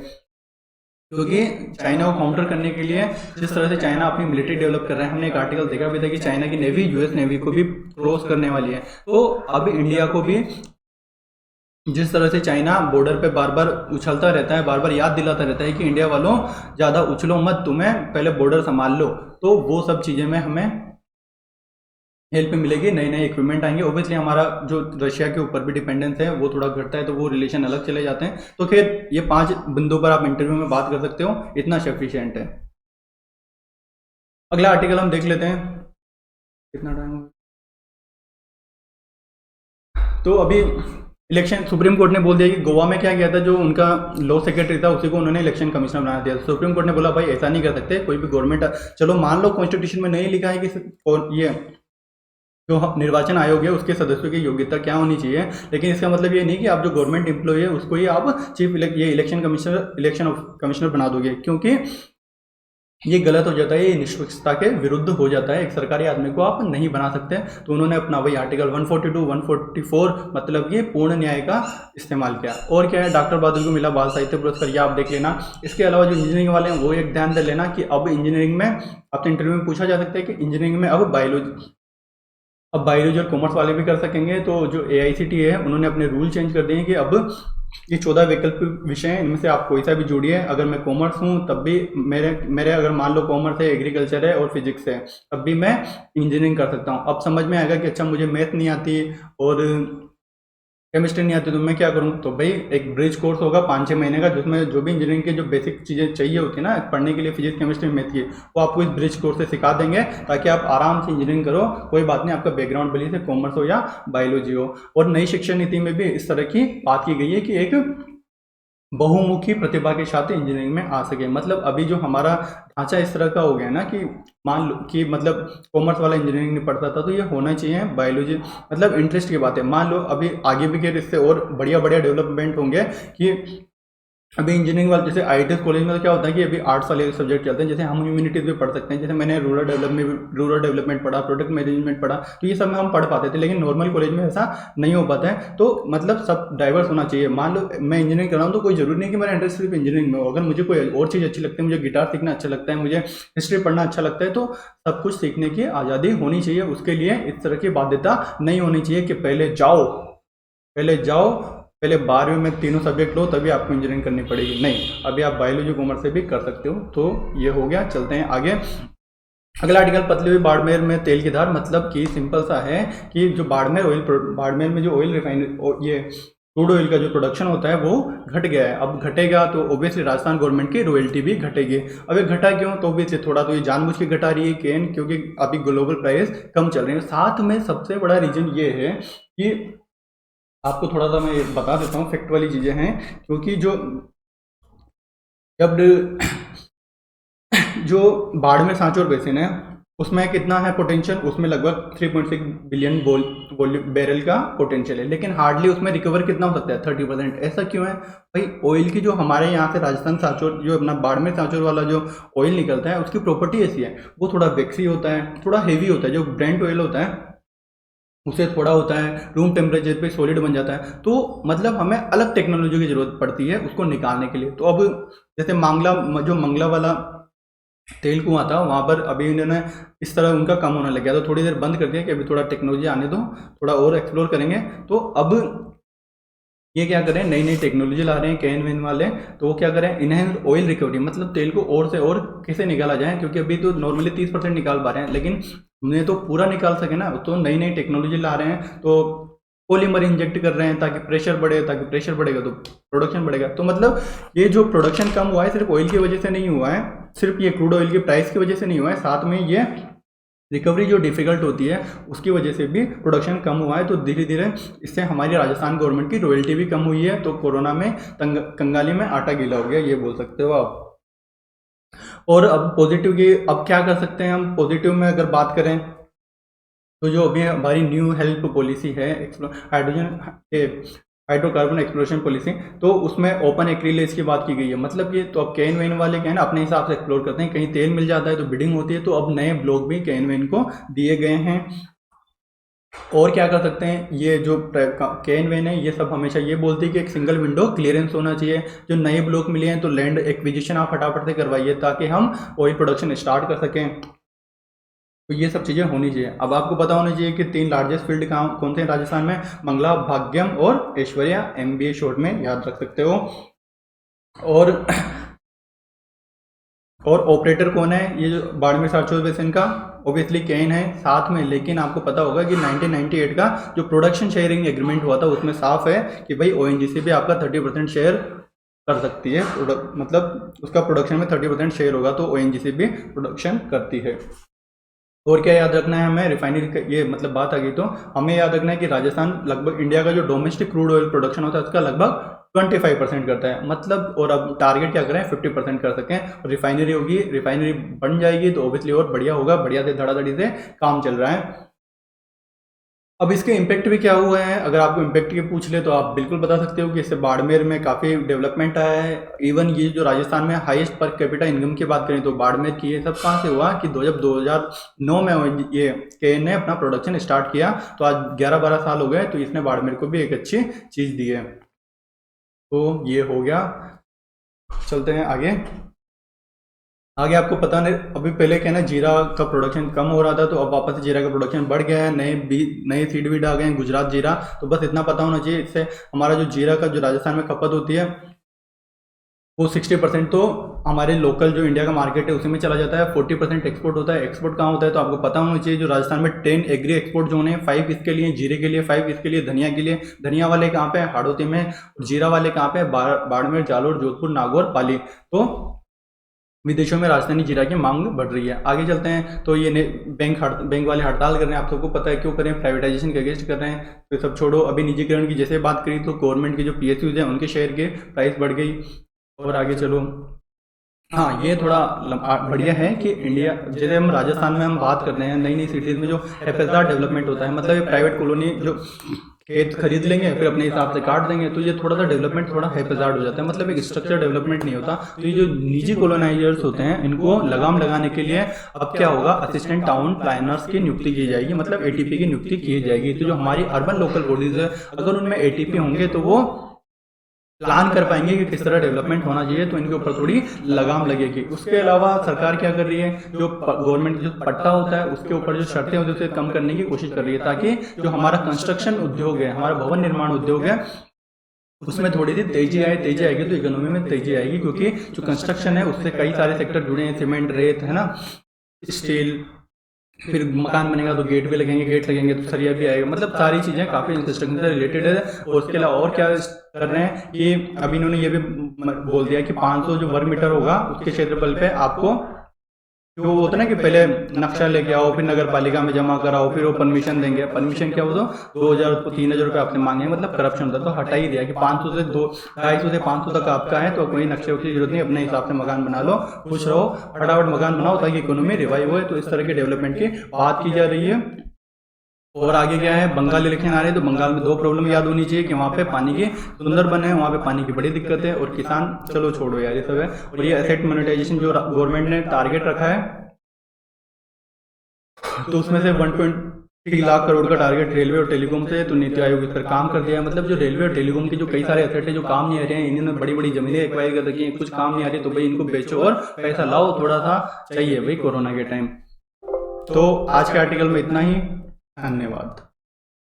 क्योंकि चाइना को काउंटर करने के लिए जिस तरह से चाइना अपनी मिलिट्री डेवलप कर रहा है, हमने एक आर्टिकल देखा भी था कि चाइना की नेवी यूएस नेवी को भी क्रॉस करने वाली है। तो अब इंडिया को भी जिस तरह से चाइना बॉर्डर पे बार बार उछलता रहता है, बार बार याद दिलाता रहता है कि इंडिया वालों ज़्यादा उछलो मत, तुम्हें पहले बॉर्डर संभाल लो, तो वो सब चीज़ें में हमें हेल्प मिलेगी, नए नए इक्विपमेंट आएंगे। ओब्वियसली हमारा जो रशिया के ऊपर भी डिपेंडेंस है वो थोड़ा घटता है, तो वो रिलेशन अलग चले जाते हैं। तो खैर ये 5 बिंदु पर आप इंटरव्यू में बात कर सकते हो, इतना सफिशिएंट है। अगला आर्टिकल हम देख लेते हैं, कितना टाइम हो गया। तो अभी इलेक्शन, सुप्रीम कोर्ट ने बोल दिया कि गोवा में क्या किया था, जो उनका लॉ सेक्रेटरी था उसी को उन्होंने इलेक्शन कमिश्नर बना दिया। सुप्रीम कोर्ट ने बोला भाई ऐसा नहीं कर सकते, कोई भी गवर्नमेंट, चलो मान लो कॉन्स्टिट्यूशन में नहीं लिखा है कि ये जो निर्वाचन आयोग है उसके सदस्यों की योग्यता क्या होनी चाहिए, लेकिन इसका मतलब ये नहीं कि आप जो गवर्नमेंट एम्प्लॉय है उसको ही आप इलेक्शन कमिश्नर बना दोगे, क्योंकि ये गलत हो जाता है, ये निष्पक्षता के विरुद्ध हो जाता है। एक सरकारी आदमी को आप नहीं बना सकते। तो उन्होंने अपना वही आर्टिकल 142 144 मतलब ये पूर्ण न्याय का इस्तेमाल किया। और क्या है, डॉक्टर बहादुर को मिला बाल साहित्य पुरस्कार, ये आप देख लेना। इसके अलावा जो इंजीनियरिंग वाले हैं वो एक ध्यान दे लेना कि अब इंजीनियरिंग में आपके इंटरव्यू में पूछा जा सकता है कि इंजीनियरिंग में अब बायोलॉजी और कॉमर्स वाले भी कर सकेंगे। तो जो AICTE है उन्होंने अपने रूल चेंज कर दिए हैं कि अब ये 14 वैकल्पिक विषय हैं, इनमें से आप कोई सा भी जोड़िए। अगर मैं कॉमर्स हूँ तब भी मेरे अगर मान लो कॉमर्स है, एग्रीकल्चर है और फिजिक्स है, तब भी मैं इंजीनियरिंग कर सकता हूँ। अब समझ में आएगा कि अच्छा मुझे मैथ नहीं आती और केमिस्ट्री नहीं आती तो मैं क्या करूँ, तो भाई एक ब्रिज कोर्स होगा 5-6 महीने का, जिसमें जो भी इंजीनियरिंग के जो बेसिक चीज़ें चाहिए होती है ना पढ़ने के लिए, फिजिक्स केमिस्ट्री मैथ की, वो आपको इस ब्रिज कोर्स से सिखा देंगे ताकि आप आराम से इंजीनियरिंग करो। कोई बात नहीं, आपका बैकग्राउंड भले से कॉमर्स हो या बायोलॉजी हो। और नई शिक्षा नीति में भी इस तरह की बात की गई है कि एक बहुमुखी प्रतिभा के साथ इंजीनियरिंग में आ सके। मतलब अभी जो हमारा ढांचा इस तरह का हो गया ना कि मान लो कि मतलब कॉमर्स वाला इंजीनियरिंग नहीं पढ़ता था, तो ये होना चाहिए बायोलॉजी, मतलब इंटरेस्ट की बात है। मान लो अभी आगे भी इससे और बढ़िया बढ़िया डेवलपमेंट होंगे कि अभी इंजीनियरिंग वाले जैसे IITS कॉलेज में तो क्या होता है कि अभी आर्ट्स वाले सब्जेक्ट चलते हैं, जैसे हम ह्यूमैनिटीज भी पढ़ सकते हैं। जैसे मैंने रूरल डेवलपमेंट पढ़ा, प्रोडक्ट मैनेजमेंट पढ़ा, तो ये सब में हम पढ़ पाते थे, लेकिन नॉर्मल कॉलेज में ऐसा नहीं हो पाता है। तो मतलब सब डाइवर्स होना चाहिए। मान लो मैं इंजीनियरिंग कर रहा हूँ तो कोई जरूरी नहीं कि मेरा इंटरेस्ट सिर्फ इंजीनियरिंग में हो। अगर मुझे कोई और चीज़ अच्छी लगती है, मुझे गिटार सीखना अच्छा लगता है, मुझे हिस्ट्री पढ़ना अच्छा लगता है, तो सब कुछ सीखने की आज़ादी होनी चाहिए। उसके लिए इस तरह की बाध्यता नहीं होनी चाहिए कि पहले जाओ पहले 12वीं में तीनों सब्जेक्ट लो तभी आपको इंजीनियरिंग करनी पड़ेगी। नहीं, अभी आप बायोलॉजी कॉमर्स से भी कर सकते हो। तो ये हो गया, चलते हैं आगे। अगला आर्टिकल, पतली हुई बाड़मेर में तेल की धार, मतलब कि सिंपल सा है कि जो बाड़मेर में जो ऑयल रिफाइनरी, ये क्रूड ऑयल का जो प्रोडक्शन होता है वो घट गया है। अब घटेगा तो ऑब्वियसली राजस्थान गवर्नमेंट की रॉयल्टी भी घटेगी। अब ये घटा क्यों, तो ऑब्वियसली थोड़ा तो ये जानबूझ के घटा रही है क्योंकि अभी ग्लोबल प्राइस कम चल रहे हैं। साथ में सबसे बड़ा रीजन ये है कि आपको थोड़ा सा मैं बता देता हूँ, फैक्ट वाली चीज़ें हैं, क्योंकि जब जो बाड़मेर सांचौर बेसिन है उसमें कितना है पोटेंशियल, उसमें लगभग 3.6 बिलियन बैरल का पोटेंशियल है, लेकिन हार्डली उसमें रिकवर कितना हो सकता है 30%। ऐसा क्यों है भाई? ऑयल की जो हमारे यहाँ से राजस्थान सांचौर जो अपना बाड़मेर सांचौर वाला जो ऑयल निकलता है उसकी प्रॉपर्टी ऐसी है, वो थोड़ा वैक्सी होता है, थोड़ा हेवी होता है। जो ब्रेंट ऑयल होता है उसे थोड़ा होता है रूम टेम्परेचर पे सॉलिड बन जाता है। तो मतलब हमें अलग टेक्नोलॉजी की जरूरत पड़ती है उसको निकालने के लिए। तो अब जैसे मंगला वाला तेल कुआं था, वहाँ पर अभी इन्होंने इस तरह उनका कम होने लग गया, तो थोड़ी देर बंद कर दिया कि अभी थोड़ा टेक्नोलॉजी आने दो, थोड़ा और एक्सप्लोर करेंगे। तो अब ये क्या करें, नई नई टेक्नोलॉजी ला रहे हैं कैन वेन वाले। तो वो क्या करें, इनहेंस ऑयल रिकवरी, मतलब तेल को और से और कैसे निकाला जाए, क्योंकि अभी तो नॉर्मली 30% निकाल पा रहे हैं, लेकिन हमने तो पूरा निकाल सके ना। तो नई नई टेक्नोलॉजी ला रहे हैं, तो पॉलीमर इंजेक्ट कर रहे हैं ताकि प्रेशर बढ़े, ताकि प्रेशर बढ़ेगा तो प्रोडक्शन बढ़ेगा। तो मतलब ये जो प्रोडक्शन कम हुआ है सिर्फ ऑयल की वजह से नहीं हुआ है, सिर्फ ये क्रूड ऑयल की प्राइस की वजह से नहीं हुआ है, साथ में ये रिकवरी जो डिफिकल्ट होती है उसकी वजह से भी प्रोडक्शन कम हुआ है। तो धीरे धीरे इससे हमारी राजस्थान गवर्नमेंट की रॉयल्टी भी कम हुई है। तो कोरोना में कंगाली में आटा गीला हो गया, ये बोल सकते हो आप। और अब पॉजिटिव की अब क्या कर सकते हैं हम, पॉजिटिव में अगर बात करें तो जो अभी हमारी न्यू हेल्प पॉलिसी है हाइड्रोकार्बन एक्सप्लोरेशन पॉलिसी, तो उसमें ओपन एक्रिलेज की बात की गई है। मतलब कि तो अब कैन वेन वाले क्या है ना, अपने हिसाब से एक्सप्लोर करते हैं, कहीं तेल मिल जाता है तो बिडिंग होती है। तो अब नए ब्लॉक भी कैन वेन को दिए गए हैं। और क्या कर सकते हैं, ये जो कैन वेन है ये सब हमेशा ये बोलती है कि एक सिंगल विंडो क्लियरेंस होना चाहिए। जो नए ब्लॉक मिले हैं तो लैंड एक्विजिशन आप फटाफट से करवाइए ताकि हम ऑयल प्रोडक्शन स्टार्ट कर सकें। तो ये सब चीज़ें होनी चाहिए। अब आपको पता होना चाहिए कि 3 लार्जेस्ट फील्ड कौन से हैं राजस्थान में, मंगला, भाग्यम और ऐश्वर्या, MBA शॉर्ट में याद रख सकते हो। और ऑपरेटर कौन है, ये जो बाड़मेर सांचौर बेसिन का ऑब्वियसली कैन है साथ में। लेकिन आपको पता होगा कि 1998 का जो प्रोडक्शन शेयरिंग एग्रीमेंट हुआ था उसमें साफ है कि भाई ONGC भी आपका 30% शेयर कर सकती है, मतलब उसका प्रोडक्शन में 30% शेयर होगा, तो ONGC भी प्रोडक्शन करती है। और क्या याद रखना है हमें, रिफाइनरी ये मतलब बात आ गई तो हमें याद रखना है कि राजस्थान लगभग इंडिया का जो डोमेस्टिक क्रूड ऑयल प्रोडक्शन होता है उसका लगभग 25% करता है, मतलब। और अब टारगेट क्या करें, 50% कर सकें। रिफाइनरी होगी, रिफाइनरी बन जाएगी तो ऑब्वियसली और बढ़िया होगा, बढ़िया से धड़ाधड़ी से काम चल रहा है। अब इसके इम्पैक्ट भी क्या हुआ है, अगर आपको इम्पैक्ट के पूछ ले तो आप बिल्कुल बता सकते हो कि इससे बाड़मेर में काफ़ी डेवलपमेंट आया है। इवन ये जो राजस्थान में हाईएस्ट पर कैपिटा इनकम की बात करें तो बाड़मेर की, ये सब कहाँ से हुआ कि जब 2009 में ये केन ने अपना प्रोडक्शन स्टार्ट किया, तो आज 11-12 साल हो गए, तो इसने बाड़मेर को भी एक अच्छी चीज़ दी है। तो ये हो गया, चलते हैं आगे। आपको पता नहीं, अभी पहले क्या ना जीरा का प्रोडक्शन कम हो रहा था, तो अब वापस से जीरा का प्रोडक्शन बढ़ गया है, नए सीड बीड आ गए हैं, गुजरात जीरा। तो बस इतना पता होना चाहिए, इससे हमारा जो जीरा का जो राजस्थान में खपत होती है वो 60% तो हमारे लोकल जो इंडिया का मार्केट है उसी में चला जाता है, 40% एक्सपोर्ट होता है। एक्सपोर्ट कहाँ होता है तो आपको पता होना चाहिए, जो राजस्थान में 10 एग्री एक्सपोर्ट जोन है, 5 इसके लिए जीरे के लिए, 5 इसके लिए धनिया के लिए। धनिया वाले कहाँ पे, हाड़ौती में। जीरा वाले कहाँ पे, बाड़मेर, जालोर, जोधपुर, नागौर, पाली। तो विदेशों में राजधानी जीरा की मांग बढ़ रही है। आगे चलते हैं, तो ये बैंक वाले हड़ताल कर रहे हैं, आप सबको पता है क्यों कर रहे हैं, प्राइवेटाइजेशन के अगेंस्ट कर रहे हैं। तो सब छोड़ो, अभी निजीकरण की जैसे बात करी तो गवर्नमेंट के जो PSUs हैं उनके शेयर के प्राइस बढ़ गई। और आगे चलो, हाँ ये थोड़ा बढ़िया है कि इंडिया, जैसे हम राजस्थान में हम बात करते हैं नई नई सिटीज़ में जो हैफेजदार डेवलपमेंट होता है, मतलब ये प्राइवेट कॉलोनी जो खेत खरीद लेंगे फिर अपने हिसाब से काट देंगे, तो ये थोड़ा सा डेवलपमेंट थोड़ा हैफेजार्ड हो जाता है, मतलब एक स्ट्रक्चर डेवलपमेंट नहीं होता। तो ये जो निजी कॉलोनाइजर्स होते हैं इनको लगाम लगाने के लिए अब क्या होगा, असिस्टेंट टाउन प्लानर्स की नियुक्ति की जाएगी, मतलब ATP की नियुक्ति की जाएगी। तो जो हमारी अर्बन लोकल बॉडीज है अगर उनमें ATP होंगे तो वो प्लान कर पाएंगे कि किस तरह डेवलपमेंट होना चाहिए, तो इनके ऊपर थोड़ी लगाम लगेगी। उसके अलावा सरकार क्या कर रही है, जो गवर्नमेंट जो पट्टा होता है उसके ऊपर जो शर्तें होती है उसे कम करने की कोशिश कर रही है, ताकि जो हमारा कंस्ट्रक्शन उद्योग है, हमारा भवन निर्माण उद्योग है, उसमें थोड़ी सी तेजी आएगी तो इकोनॉमी में तेजी आएगी, क्योंकि जो कंस्ट्रक्शन है उससे कई सारे सेक्टर जुड़े हैं, सीमेंट, रेत, है ना, स्टील, फिर मकान बनेगा तो गेट लगेंगे तो सरिया भी आएगा, मतलब सारी चीज़ें काफ़ी कंस्ट्रक्शन से रिलेटेड है। और उसके अलावा और क्या कर रहे हैं कि अभी इन्होंने ये भी बोल दिया कि 500 जो वर्ग मीटर होगा उसके क्षेत्रफल पे आपको जो होता है ना कि पहले नक्शा लेके आओ, फिर नगर पालिका में जमा कराओ, फिर वो परमिशन देंगे। परमिशन क्या हो तो 2000 3,000 रुपये आपने मांगे, मतलब करप्शन होता है। तो हटा ही दिया कि 500 से 250 से 500 तक आपका है, तो कोई नक्शे की जरूरत नहीं, अपने हिसाब से मकान बना लो, खुश रहो, फटाफट मकान बनाओ ताकि इकोनॉमी रिवाइव हो। तो इस तरह के डेवलपमेंट की बात की जा रही है। और आगे क्या है, बंगाल इलेक्शन आ रहे हैं, तो बंगाल में 2 प्रॉब्लम याद होनी चाहिए कि वहाँ पे पानी की सुंदरबन है, वहाँ पे पानी की बड़ी दिक्कत है, और किसान चलो छोड़ो यार ये सब है। और ये एसेट मोनेटाइजेशन जो गवर्नमेंट ने टारगेट रखा है, तो उसमें से 1.3 लाख करोड़ का टारगेट रेलवे और टेलीकॉम से, तो नीति आयोग इस पर काम कर दिया है। मतलब जो रेलवे और टेलीकॉम के जो कई सारे एसेट है जो काम नहीं आ रहे हैं, इन्होंने बड़ी बड़ी जमीनें एक्वायर कर रखी हैं, कुछ काम नहीं आ रही, तो भाई इनको बेचो और पैसा लाओ, थोड़ा सा चाहिए भाई कोरोना के टाइम। तो आज के आर्टिकल में इतना ही, धन्यवाद।